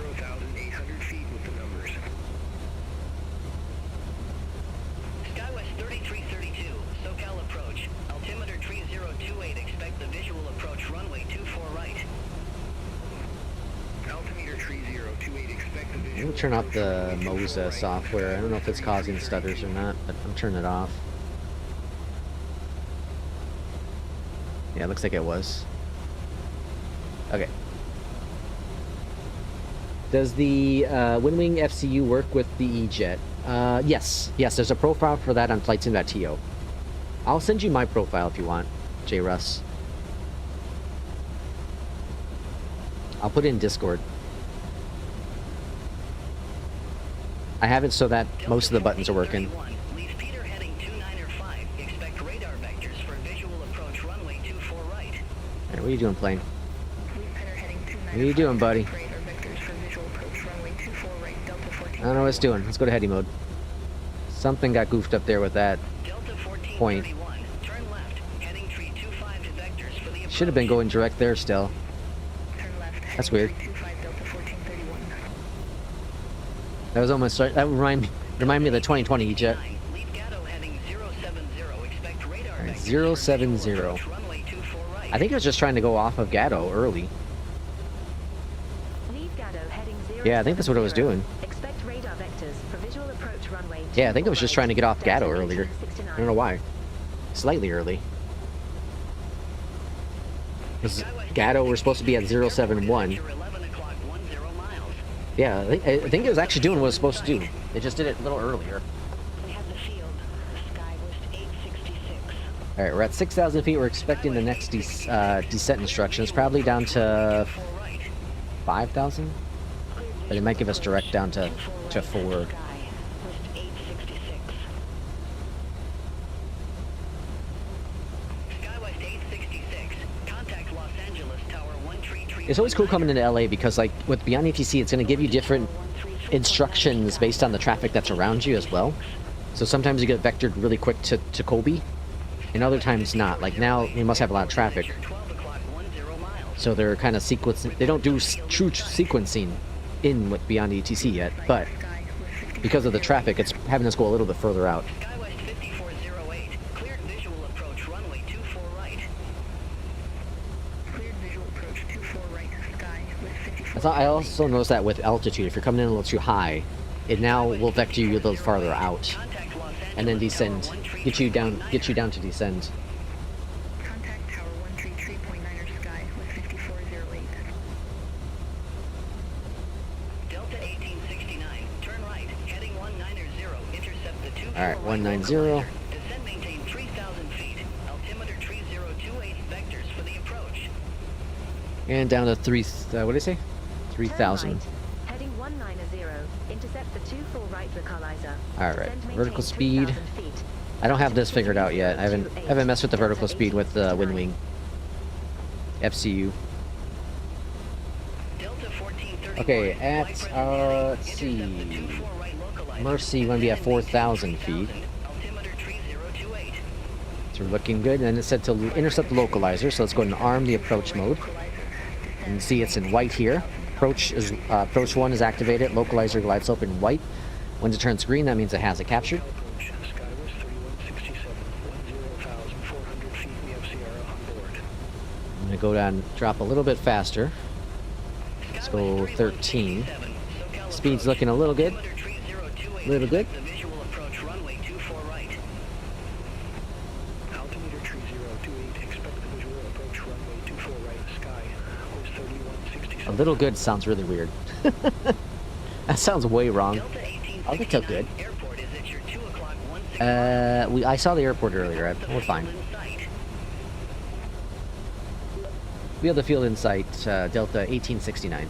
Skywest 3332, SoCal approach. Altimeter 3028, expect the visual approach runway 24 right. Altimeter 3028, expect the I'm visual gonna turn off the approach runway 24 Moza right. software. I don't know if it's causing stutters or not, but I'm turning it off. Yeah, it looks like it was. Okay. Does the WinWing FCU work with the Ejet? Yes. Yes, there's a profile for that on flightsim.to. I'll send you my profile if you want, JRuss. I'll put it in Discord. I have it so that most of the buttons are working. Leave Peter heading 2905. Expect radar vectors for visual approach runway 24 right. Alright, what are you doing, plane? Lead heading What are you doing, buddy? radar vectors for visual approach runway 24 right, Delta 14. I don't know what it's doing. Let's go to heady mode. Something got goofed up there with that. Delta Point. 1431. Turn left. Heading tree 25 to vectors for the approach. Should have been going direct there still. Turn left. That's heading weird. 325 Delta 1431. That was almost right. That remind me of the 2020 Ejet. Lead Gatto heading 070. Expect radar Alright, vectors for 070. visual approach runway 24 right. I think it was just trying to go off of Gatto early. Lead Gatto heading 070. Yeah, I think that's what it was doing. Expect radar vectors for visual approach runway. Yeah, I think it was just trying to get off Gatto Delta earlier. 1869. I don't know why. Slightly early. Because Gatto were supposed to be at 071. 11 o'clock 10 miles. Yeah, I think it was actually doing what it was supposed to do. It just did it a little earlier. We have the field. Skywest 866. Alright, we're at 6,000 feet. We're expecting the next descent instructions. Probably down to 5,000? But it might give us direct down to 4. Skywest 866. Skywest 866. Contact Los Angeles Tower 133. It's always cool coming into LA because, like, with Beyond ATC, it's going to give you different instructions based on the traffic that's around you as well. So sometimes you get vectored really quick to Kobe, and other times not. Like now, we must have a lot of traffic. 12 o'clock 10 miles. So they're kind of sequencing. They don't do true sequencing in with Beyond ATC yet, but because of the traffic, it's having us go a little bit further out. Skywest 5408. Cleared visual approach runway 24 right. Cleared visual approach 24 right, sky with 54. I also noticed that with altitude, if you're coming in a little too high, it now will vector you a little farther out, Contact Los Angeles and then descend, Tower get you down to descend. Contact tower 133.9er sky with 5408. Delta 1869. Turn right. Heading 190. Intercept the 24 All right, right 190. localizer. Descend maintain 3,000 feet. Altimeter 3028 vectors for the approach. And down to what did I say? Turn 3,000. right. Heading 190. Intercept the 24 right localizer. All right, Descend, maintain vertical speed. 3,000 feet. I don't have this figured out yet. I haven't messed with the vertical speed with the WinWing FCU. Delta 1431. Okay, Flight let's presentation. see. Intercept the 24 right localizer. Mercy, we're gonna be at Descend maintain 4,000 feet. 3,000. Altimeter 3028. So we're looking good, and it said to intercept the localizer, so let's go ahead and arm the approach mode. And see it's in white here. Approach 1 is activated, localizer lights up in white. When it turns green, that means it has it captured. Approach, Skywest 3167, 10,400 feet, we have Sierra on board. I'm gonna go down, drop a little bit faster. Let's go 13. Speed's looking a little good. Little good. The visual approach runway 24 right. Altimeter 3028, expect the visual approach runway 24 right, sky, course 3167. A little good sounds really weird. That sounds way wrong. Delta 1869. I'll get till good. Airport is at your 2 o'clock 16. I saw the airport earlier. We're fine. In sight. We have the field in sight, Delta 1869.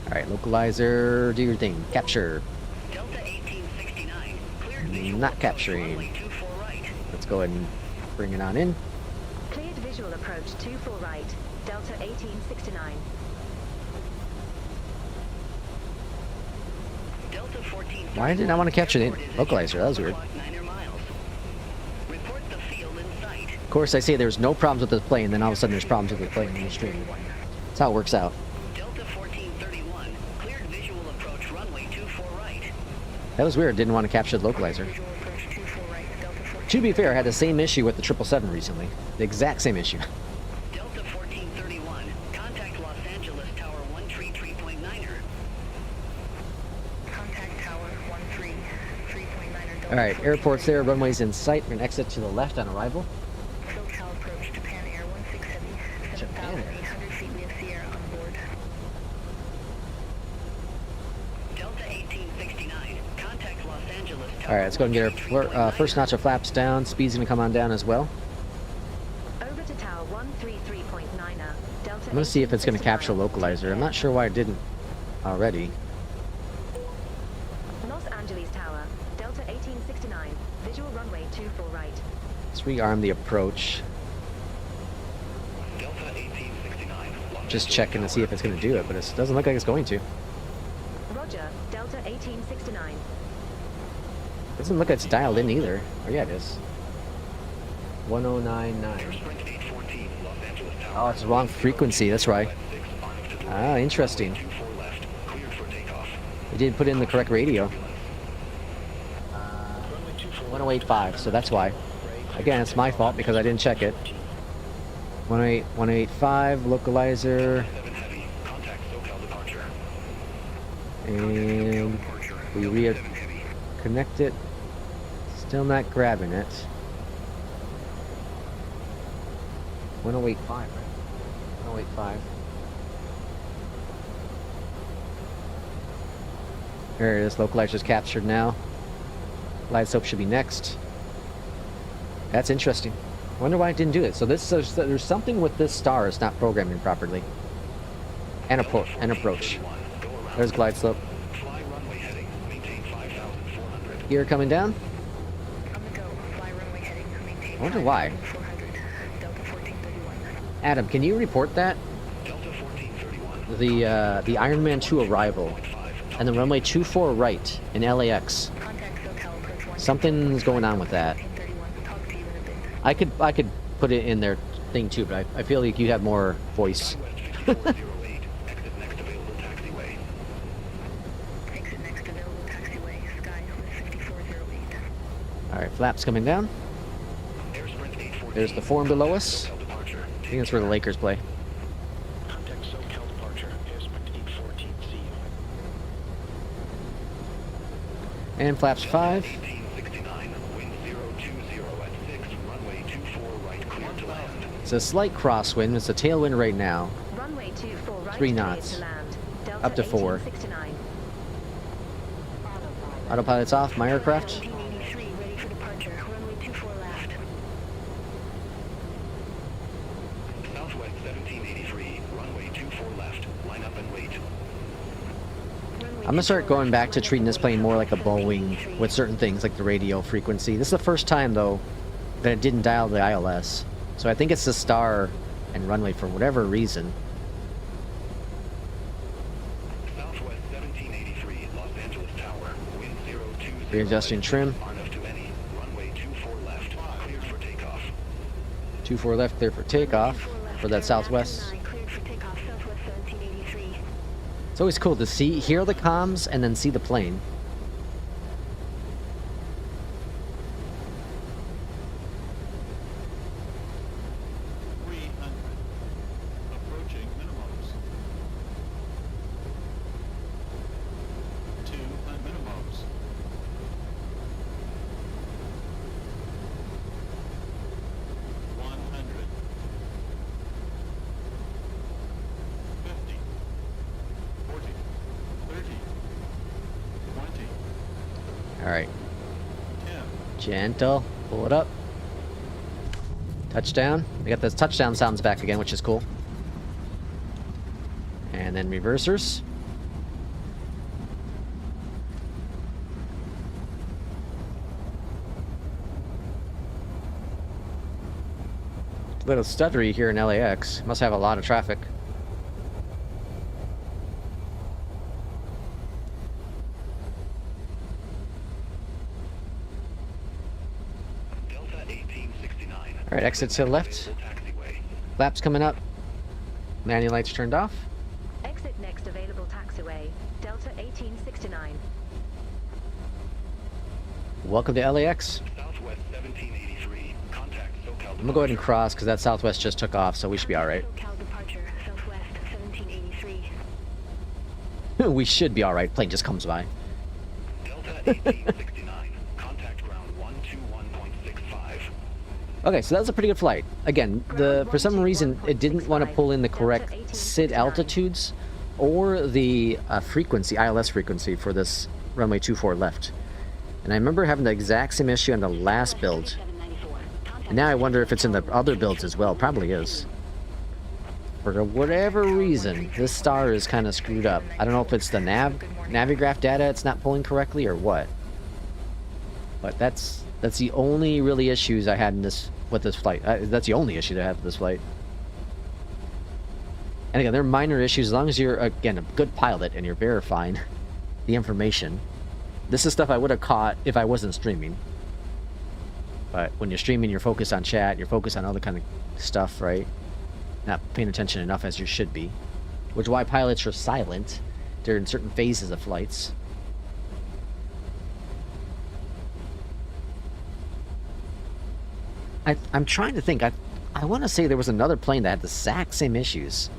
Alright, localizer, do your thing. Capture. Delta 1869. Cleared visual Not approach capturing. runway 24 right. Let's go ahead and bring it on in. Visual approach 24 right, Delta 1869. Delta 14. Why did I want to capture the localizer? That was weird. Report the field in sight. Of course, I say there's no problems with the plane, then all of a sudden there's problems with the plane in the stream. That's how it works out. Delta 1431. Cleared visual approach runway 24 right. That was weird. Didn't want to capture the localizer. Visual approach 24 right, Delta 14. To be fair, I had the same issue with the 777 recently. The exact same issue. Delta 1431. Contact Los Angeles Tower 133.9er. Contact tower 133.9er. Alright, airport's there, runway's in sight. We're going to exit to the left on arrival. SoCal approach Japan Air 1670. Japan Air. 7,800 feet. We have Sierra on board. Delta 1869. Contact Los Angeles Tower. Alright, let's go and get our first notch of flaps down. Speed's going to come on down as well. Over to tower 133.9er, Delta. I'm going to see if it's going to capture 1869. localizer. I'm not sure why it didn't already. Los Angeles Tower, Delta 1869. Visual runway 24 right. Let's rearm the approach. Delta 1869. Just checking to see if it's going to do it, but it doesn't look like it's going to. Roger, Delta 1869. Doesn't look like it's dialed in either. Oh yeah, it is. 1099. Sprint 814. Los Angeles Tower. Oh, it's the wrong frequency. That's right. Ah, interesting. 24 left. Cleared for takeoff. They didn't put in the correct radio. Runway 24. 1085, so that's why. Again, it's my fault because I didn't check it. 1085, localizer, 7 heavy. Contact SoCal departure. and we reconnect it. Still not grabbing it. 1085, right? 1085. There it is, localizer's captured now. Light soap should be next. That's interesting. I wonder why it didn't do it. So there's something with this star is not programming properly. And approach. There's glide slope. Fly runway heading. Maintain 5,400. Gear coming down. On the go. Fly runway heading. Maintain I wonder why. 5,400. Delta 1431. Adam, can you report that? Delta 1431. The Ironman 2 arrival and the runway 24 right in LAX. Contact SoCal approach 1. Something's going on with that. 1431. Talk to you in a bit. I could put it in their thing too, but I feel like you have more voice. West 5408. Exit next available taxiway. Exit next available taxiway. Sky with 5408. Alright, flaps coming down. Air Sprint 814. There's the form below us. SoCal departure. I think that's where the Lakers play. Contact SoCal departure. Air Sprint 814. See you. And flaps 5. 1869. Wind 020 at 6. Runway 24 right. Clear to land. It's a slight crosswind. It's a tailwind right now. Runway 24 right. 3 cleared knots. to land. Delta Up to 4. 1869. Autopilot's off. My aircraft. 1783. Ready for departure. Runway 24 left. Southwest 1783. Runway 24 left. Line up and wait. I'm gonna start going back to treating this plane more like a Boeing with certain things like the radio frequency. This is the first time though that it didn't dial the ILS. So I think it's the star and runway for whatever reason. Southwest 1783. Los Angeles Tower. Wind 020. Readjusting trim. RF to any. Runway 24 left. Cleared for takeoff. 24 left, clear for takeoff for that southwest. Cleared for takeoff. Southwest 1783. It's always cool to hear the comms and then see the plane. Approaching minimums. 2 on minimums. 100. 50. 40. 30. 20. All right, 10. gentle, pull it up. Touchdown. We got those touchdown sounds back again, which is cool. And then reversers. little stuttery here in LAX. Must have a lot of traffic. Delta 1869. All right, exit to the left. Taxiway. Flaps coming up. Manual lights turned off. Exit next available taxiway, Delta 1869. Welcome to LAX. Southwest 1783. Contact SoCal. I'm gonna go ahead and cross because that Southwest just took off, so we should be all right. SoCal departure, Southwest 1783. We should be all right. Plane just comes by. Delta 1869. Contact ground 121.65. Okay, so that was a pretty good flight. Again, for some reason it didn't want to pull in the correct SID altitudes or the frequency, ILS frequency for this runway 24 left. And I remember having the exact same issue on the last build. And now I wonder if it's in the other builds as well. Probably is. For whatever reason, this star is kind of screwed up. I don't know if it's the Navigraph data it's not pulling correctly or what. But that's the only really issues I had with this flight. That's the only issue that I had with this flight. And again, they're minor issues as long as you're, again, a good pilot and you're verifying the information. This is stuff I would have caught if I wasn't streaming. But when you're streaming, you're focused on chat, you're focused on other kind of stuff, right? Not paying attention enough as you should be. Which is why pilots are silent during certain phases of flights. I'm trying to think. I want to say there was another plane that had the exact same issues.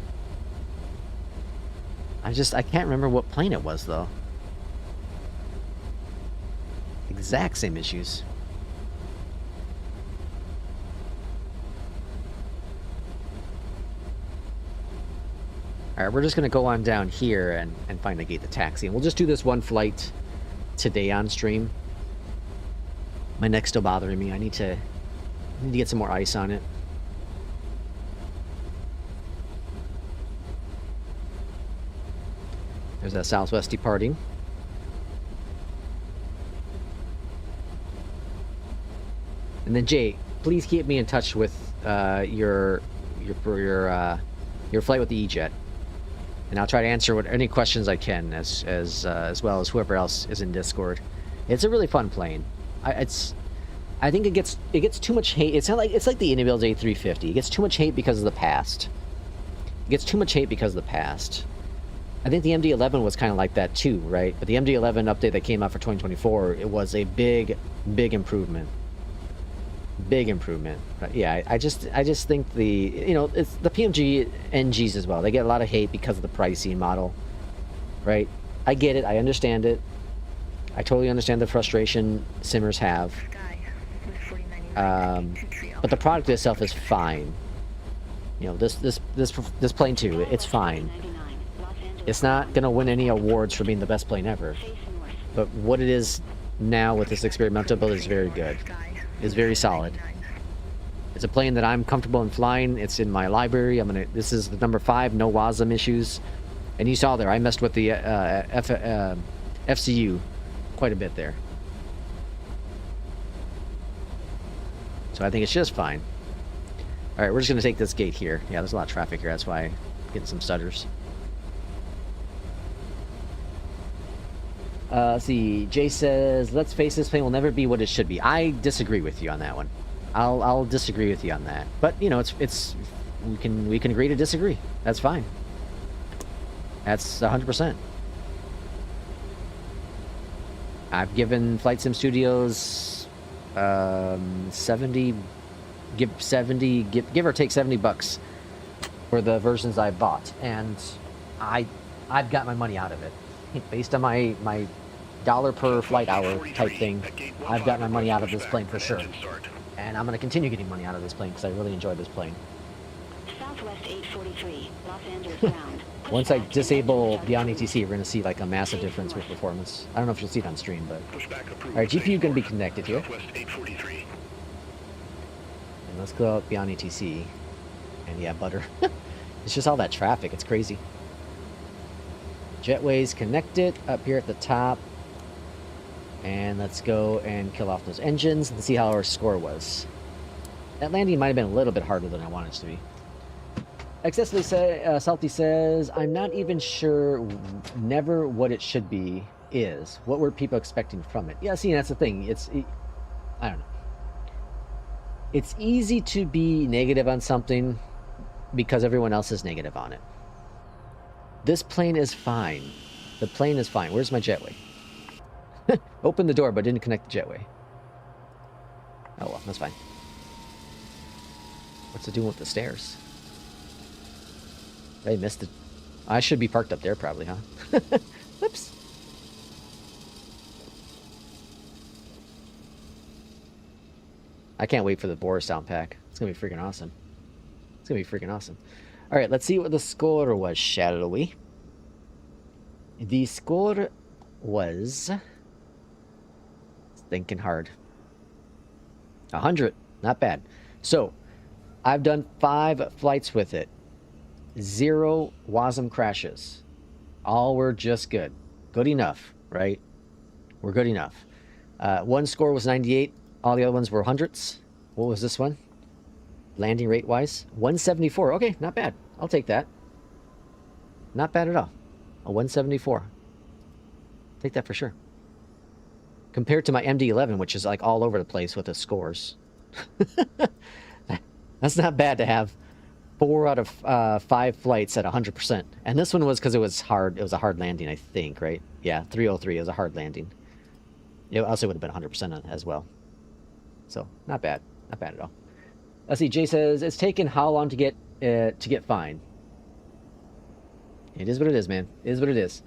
I can't remember what plane it was, though. Exact same issues. Alright, we're just going to go on down here and find a gate to taxi. And we'll just do this one flight today on stream. My neck's still bothering me. I need to get some more ice on it. There's that Southwest departing. And then Jay, please keep me in touch with your flight with the Ejet, and I'll try to answer any questions I can as well as whoever else is in Discord. It's a really fun plane. I think it gets too much hate. It's like the Indian A350. It gets too much hate because of the past. I think the MD-11 was kind of like that too, right? But the MD-11 update that came out for 2024, it was a big improvement. Big improvement. But yeah, I just think it's the PMG NGs as well. They get a lot of hate because of the pricing model, right? I get it. I understand it. I totally understand the frustration simmers have. But the product itself is fine. This plane too. It's fine. It's not gonna win any awards for being the best plane ever. But what it is now with this experimental build is very good. Is very solid. It's a plane that I'm comfortable in flying. It's in my library. This is the number 5, no WASM issues. And you saw there, I messed with the FCU quite a bit there. So I think it's just fine. All right, we're just gonna take this gate here. Yeah, there's a lot of traffic here. That's why I'm getting some stutters. Let's see. Jay says, "Let's face this plane will never be what it should be." I disagree with you on that one. I'll disagree with you on that. But it's we can agree to disagree. That's fine. That's 100%. I've given Flight Sim Studios 70, give or take $70 for the versions I bought, and I've got my money out of it based on my dollar per flight hour type thing. I've got my money out of this plane for sure, and I'm going to continue getting money out of this plane because I really enjoy this plane. Southwest 843, Los Angeles ground. Once I disable Beyondatc, we're going to see like a massive difference with performance. I don't know if you'll see it on stream, but all right, GPU going to be connected here. And let's go out Beyondatc, and yeah, butter. It's just all that traffic. It's crazy. Jetways connected up here at the top. And let's go and kill off those engines and see how our score was. That landing might have been a little bit harder than I wanted it to be. Excessively Salty says, I'm not even sure never what it should be is. What were people expecting from it? Yeah, see, that's the thing. I don't know. It's easy to be negative on something because everyone else is negative on it. This plane is fine. The plane is fine. Where's my jetway? Opened the door, but didn't connect the jetway. Oh well, that's fine. What's it doing with the stairs? I missed it. I should be parked up there probably, huh? Oops. I can't wait for the Boris sound pack. It's going to be freaking awesome. It's going to be freaking awesome. All right, let's see what the score was, shall we? The score was... Thinking hard. 100. Not bad. So, I've done 5 flights with it. 0 WASM crashes. All were just good. Good enough, right? We're good enough. One score was 98. All the other ones were hundreds. What was this one? Landing rate wise? 174. Okay, not bad. I'll take that. Not bad at all. A 174. Take that for sure. Compared to my MD-11, which is like all over the place with the scores. That's not bad to have 4 out of 5 flights at 100%. And this one was because it was hard. It was a hard landing, I think, right? Yeah, 303 is a hard landing. It also would have been 100% as well. So, not bad. Not bad at all. Let's see, Jay says, it's taken how long to get fine? It is what it is, man. It is what it is.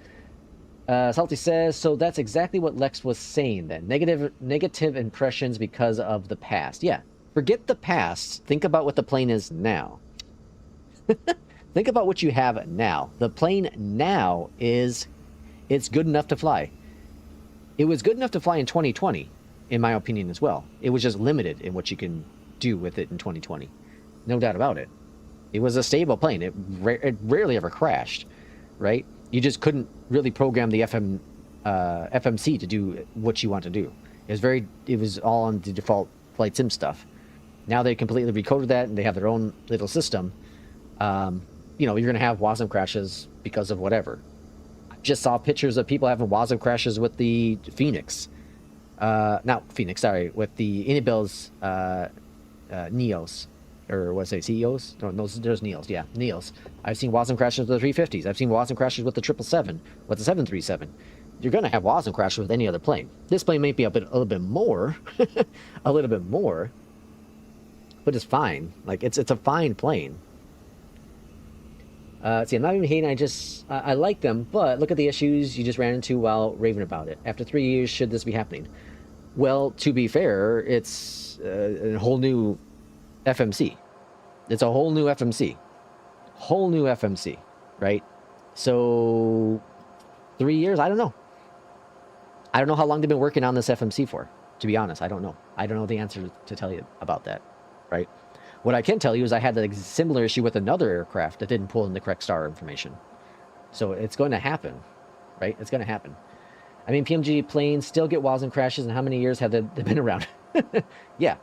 Salty says, so that's exactly what Lex was saying then. Negative impressions because of the past. Yeah. Forget the past. Think about what the plane is now. Think about what you have now. The plane now it's good enough to fly. It was good enough to fly in 2020, in my opinion as well. It was just limited in what you can do with it in 2020. No doubt about it. It was a stable plane. It rarely ever crashed, right? You just couldn't really program the FMC to do what you want to do. It was all on the default flight sim stuff. Now they completely recoded that and they have their own little system. You know, you're going to have WASM crashes because of whatever. I just saw pictures of people having WASM crashes with the FENIX. Not FENIX, sorry, with the Inibels Neos. Or what did I say, CEOs? No, there's Neos, yeah, Neos. I've seen WASM crashes with the 350s. I've seen WASM crashes with the 777, with the 737. You're going to have WASM crashes with any other plane. This plane may be a little bit more, a little bit more, but it's fine. Like, it's a fine plane. See, I'm not even hating, I like them, but look at the issues you just ran into while raving about it. After 3 years, should this be happening? Well, to be fair, it's a whole new FMC. It's a whole new FMC. Whole new FMC, right? So, 3 years? I don't know. I don't know how long they've been working on this FMC for, to be honest. I don't know. I don't know the answer to tell you about that, right? What I can tell you is I had a similar issue with another aircraft that didn't pull in the correct star information. So it's going to happen, right? It's going to happen. I mean, PMG planes still get WASM crashes, and how many years have they been around? Yeah.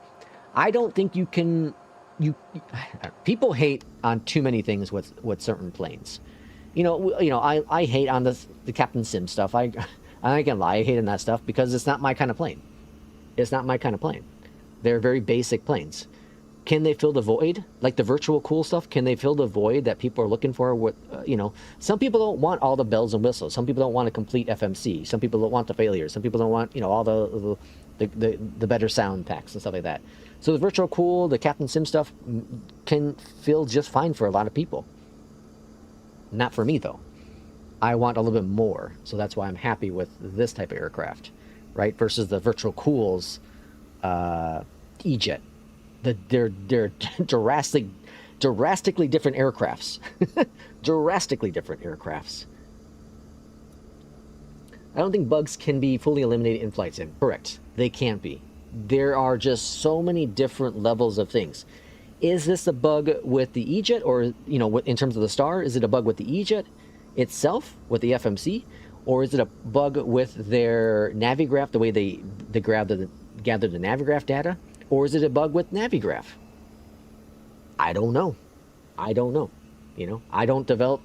I don't think you can... people hate on too many things with certain planes. I hate on the Captain Sim stuff. I can't lie, I hate on that stuff because it's not my kind of plane. It's not my kind of plane. They're very basic planes. Can they fill the void? Like the virtual cool stuff, can they fill the void that people are looking for? Some people don't want all the bells and whistles. Some people don't want a complete FMC. Some people don't want the failures. Some people don't want, all the better sound packs and stuff like that. So the virtual cool, the Captain Sim stuff can feel just fine for a lot of people. Not for me, though. I want a little bit more. So that's why I'm happy with this type of aircraft, right? Versus the virtual cools, Ejet. They're drastically different aircrafts. Drastically different aircrafts. I don't think bugs can be fully eliminated in flight sim. Correct. They can't be. There are just so many different levels of things. Is this a bug with the Ejet, or in terms of the star? Is it a bug with the Ejet itself, with the FMC, or is it a bug with their Navigraph, the way they gather the Navigraph data, or is it a bug with Navigraph? I don't know. I don't know. You know, I don't develop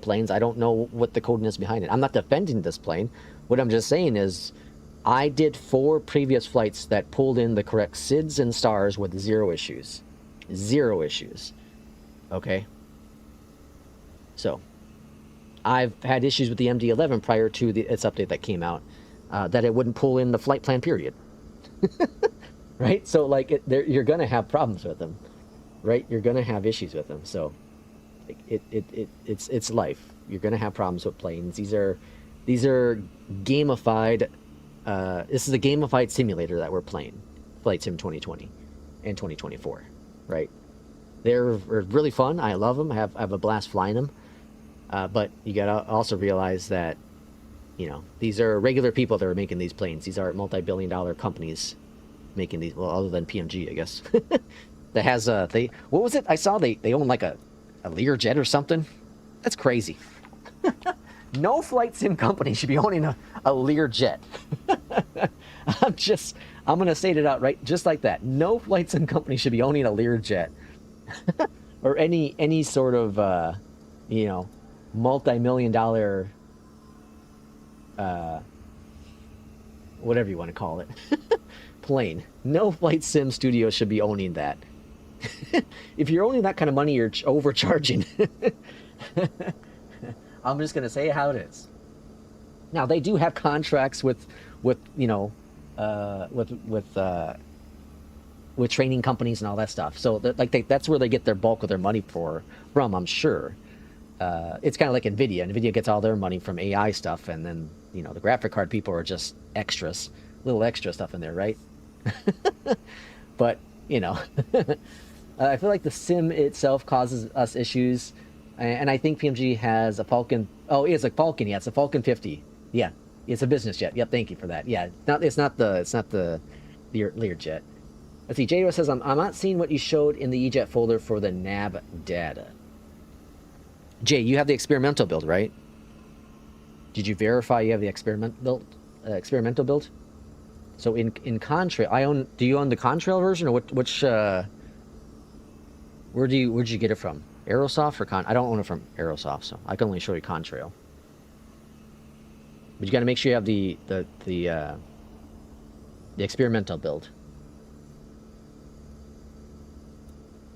planes. I don't know what the coding is behind it. I'm not defending this plane. What I'm just saying is I did 4 previous flights that pulled in the correct SIDS and stars with 0 issues. 0 issues. Okay? So, I've had issues with the MD-11 prior to its update that came out, that it wouldn't pull in the flight plan period. Right? So, like, you're going to have problems with them. Right? You're going to have issues with them. So, it's life. You're going to have problems with planes. These are gamified. This is a gamified simulator that we're playing, Flight Sim 2020 and 2024, right? They're really fun. I love them. I have a blast flying them. But you gotta also realize that, you know, these are regular people that are making these planes. These are multi-billion-dollar companies making these. Well, other than PMG, I guess. That has what was it? I saw they own like a Learjet or something. That's crazy. No flight sim company should be owning a Learjet. I'm gonna state it out right just like that. No flight sim company should be owning a Learjet. Or any sort of you know, multi-million-dollar whatever you want to call it plane. No flight sim studio should be owning that. If you're owning that kind of money, you're overcharging. I'm just gonna say how it is. Now they do have contracts with you know with training companies and all that stuff. So that's where they get their bulk of their money from. I'm sure. It's kind of like Nvidia. Nvidia gets all their money from AI stuff, and then, you know, the graphic card people are just extras, little extra stuff in there, right? But, you know, I feel like the sim itself causes us issues, and I think PMG has a Falcon. Oh, it's a Falcon. Yeah, it's a Falcon 50. Yeah, it's a business jet. Yep, thank you for that. Yeah, it's not the Learjet. Let's see. JO says I'm not seeing what you showed in the Ejet folder for the nav data. Jay, you have the experimental build, right? Did you verify you have the experimental build? So in Contrail, do you own the Contrail version, or which where'd you get it from? Aerosoft or I don't own it from Aerosoft, so I can only show you Contrail. But you got to make sure you have the experimental build.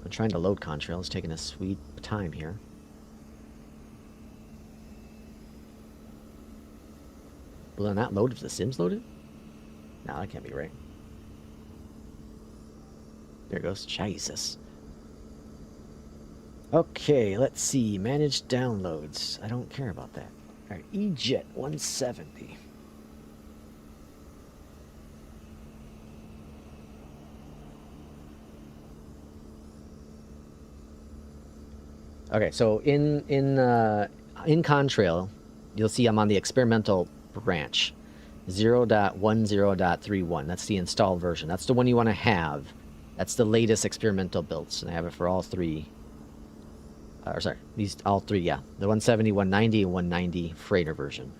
I'm trying to load Contrail. It's taking a sweet time here. Will it not load if the sim's loaded? No, that can't be right. There it goes. Jesus. Okay, let's see. Manage downloads. I don't care about that. Alright, Ejet 170. Okay, so in Contrail, you'll see I'm on the experimental branch 0.10.31. That's the installed version. That's the one you want to have. That's the latest experimental builds, and I have it for all three. Sorry, all three. Yeah, the 170, 190, and 190 freighter version,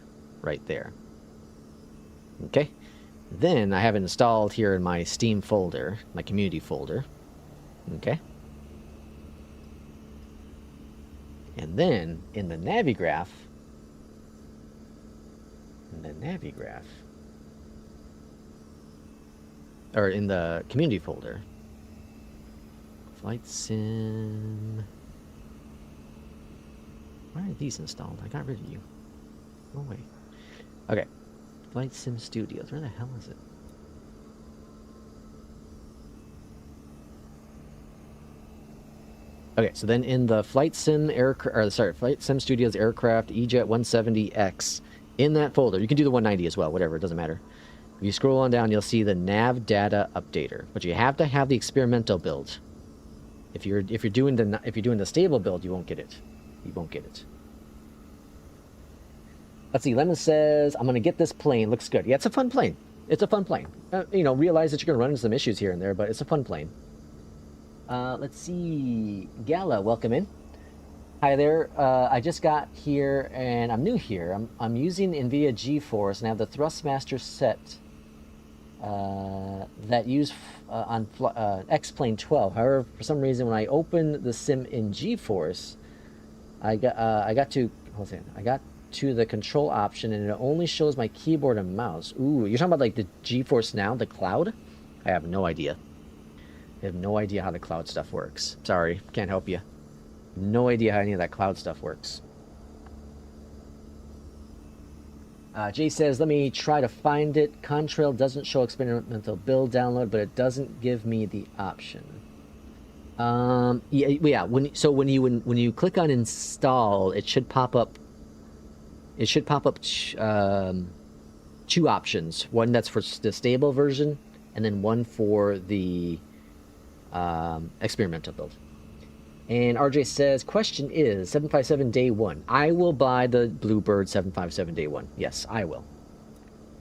right there. Okay, then I have it installed here in my Steam folder, my community folder. Okay, and then in the Navigraph. Or in the community folder, Flight Sim. Why are these installed? I got rid of you. Oh wait. Okay, Flight Sim Studios. Where the hell is it? Okay, so then in the Flight Sim Flight Sim Studios aircraft Ejet 170X. In that folder, you can do the 190 as well, whatever, it doesn't matter. If you scroll on down, you'll see the nav data updater, but you have to have the experimental build. If you're doing the stable build, you won't get it. You won't get it. Let's see. Lemon says, "I'm gonna get this plane. Looks good. Yeah, it's a fun plane. It's a fun plane. You know, realize that you're gonna run into some issues here and there, but it's a fun plane." Let's see. Gala, welcome in. Hi there. I just got here and I'm new here. I'm using NVIDIA GeForce and I have the Thrustmaster set. that use on X-Plane 12. However, for some reason, when I opened the sim in GeForce, I got to the control option, and it only shows my keyboard and mouse. Ooh, you're talking about like the GeForce Now, the cloud? I have no idea. I have no idea how the cloud stuff works. Sorry, can't help you. No idea how any of that cloud stuff works. Jay says, let me try to find it. Contrail doesn't show experimental build download, but it doesn't give me the option. Yeah. When you click on install, it should pop up. It should pop up two options. One that's for the stable version, and then one for the experimental build. And RJ says, question is 757 day one. I will buy the Bluebird 757 day one. Yes, I will.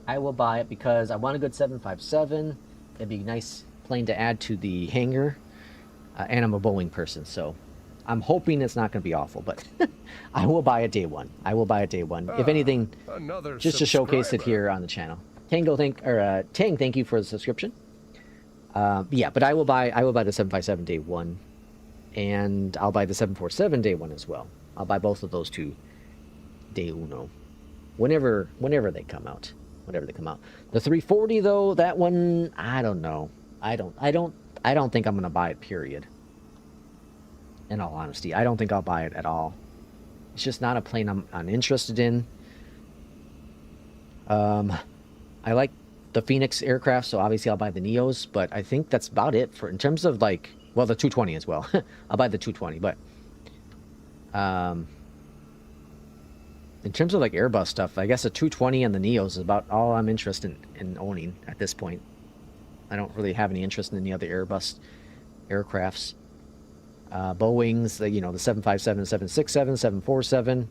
I will buy it because I want a good 757. It'd be a nice plane to add to the hangar. And I'm a Boeing person, so I'm hoping it's not going to be awful, but I will buy it day one. I will buy it day one. If anything, just to showcase it here on the channel. Tang, thank you for the subscription. Yeah, but I will buy the 757 day one. And I'll buy the 747 day one as well. I'll buy both of those two day uno. Whenever they come out. Whenever they come out. The 340 though, that one, I don't know. I don't think I'm gonna buy it, period. In all honesty. I don't think I'll buy it at all. It's just not a plane I'm interested in. I like the FENIX aircraft, so obviously I'll buy the Neos, but I think that's about it for in terms of like, well, the 220 as well. I'll buy the 220, but in terms of like Airbus stuff, I guess the 220 and the Neos is about all I'm interested in owning at this point. I don't really have any interest in any other Airbus aircrafts. Boeing's, the 757, 767, 747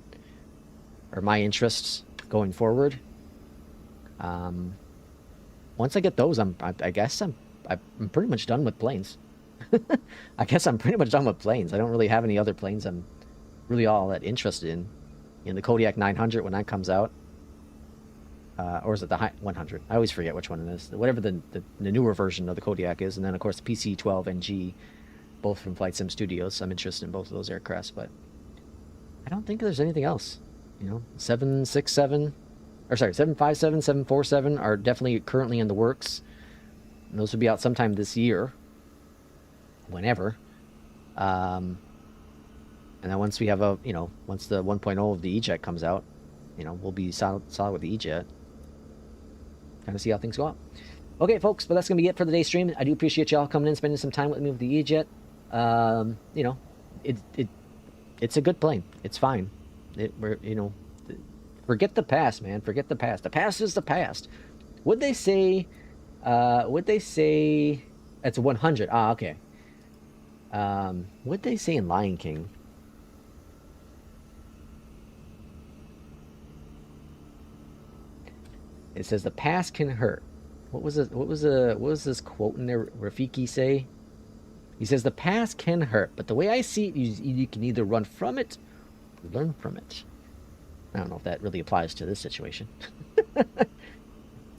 are my interests going forward. Once I get those, I guess I'm pretty much done with planes. I guess I'm pretty much done with planes. I don't really have any other planes I'm really all that interested in. The Kodiak 900 when that comes out. Or is it the 100? I always forget which one it is. Whatever the newer version of the Kodiak is. And then, of course, the PC-12NG, both from Flight Sim Studios. I'm interested in both of those aircrafts. But I don't think there's anything else. 757, or sorry, 757, 747 are definitely currently in the works. And those will be out sometime this year. Whenever. And then once we have once the 1.0 of the Ejet comes out, we'll be solid with the Ejet. Kind of see how things go out. Okay, folks, but that's going to be it for today's stream. I do appreciate y'all coming in, spending some time with me with the Ejet. It's a good plane. It's fine. Forget the past, man. Forget the past. The past is the past. Would they say it's a 100? Ah, okay. What'd they say in Lion King? It says the past can hurt. What was this quote in there? Rafiki say? He says the past can hurt, but the way I see it, you can either run from it or learn from it. I don't know if that really applies to this situation.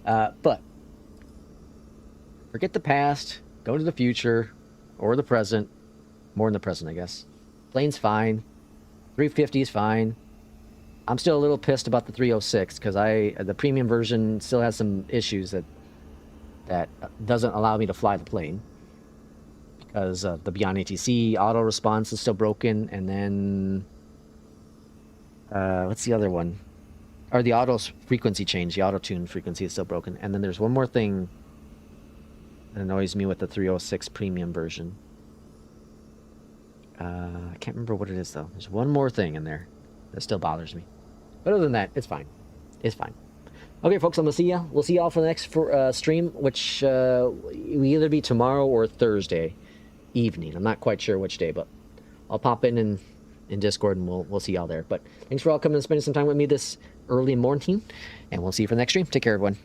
But forget the past, go to the future or the present. More in the present, I guess. Plane's fine. 350 is fine. I'm still a little pissed about the 306 because the premium version still has some issues that doesn't allow me to fly the plane because the Beyondatc auto response is still broken, and then what's the other one? Or the auto frequency change, the auto tune frequency is still broken, and then there's one more thing that annoys me with the 306 premium version. I can't remember what it is, though. There's one more thing in there that still bothers me. But other than that, it's fine. It's fine. Okay, folks, I'm going to see ya. We'll see y'all for the next stream, which will either be tomorrow or Thursday evening. I'm not quite sure which day, but I'll pop in Discord, and we'll see y'all there. But thanks for all coming and spending some time with me this early morning, and we'll see you for the next stream. Take care, everyone.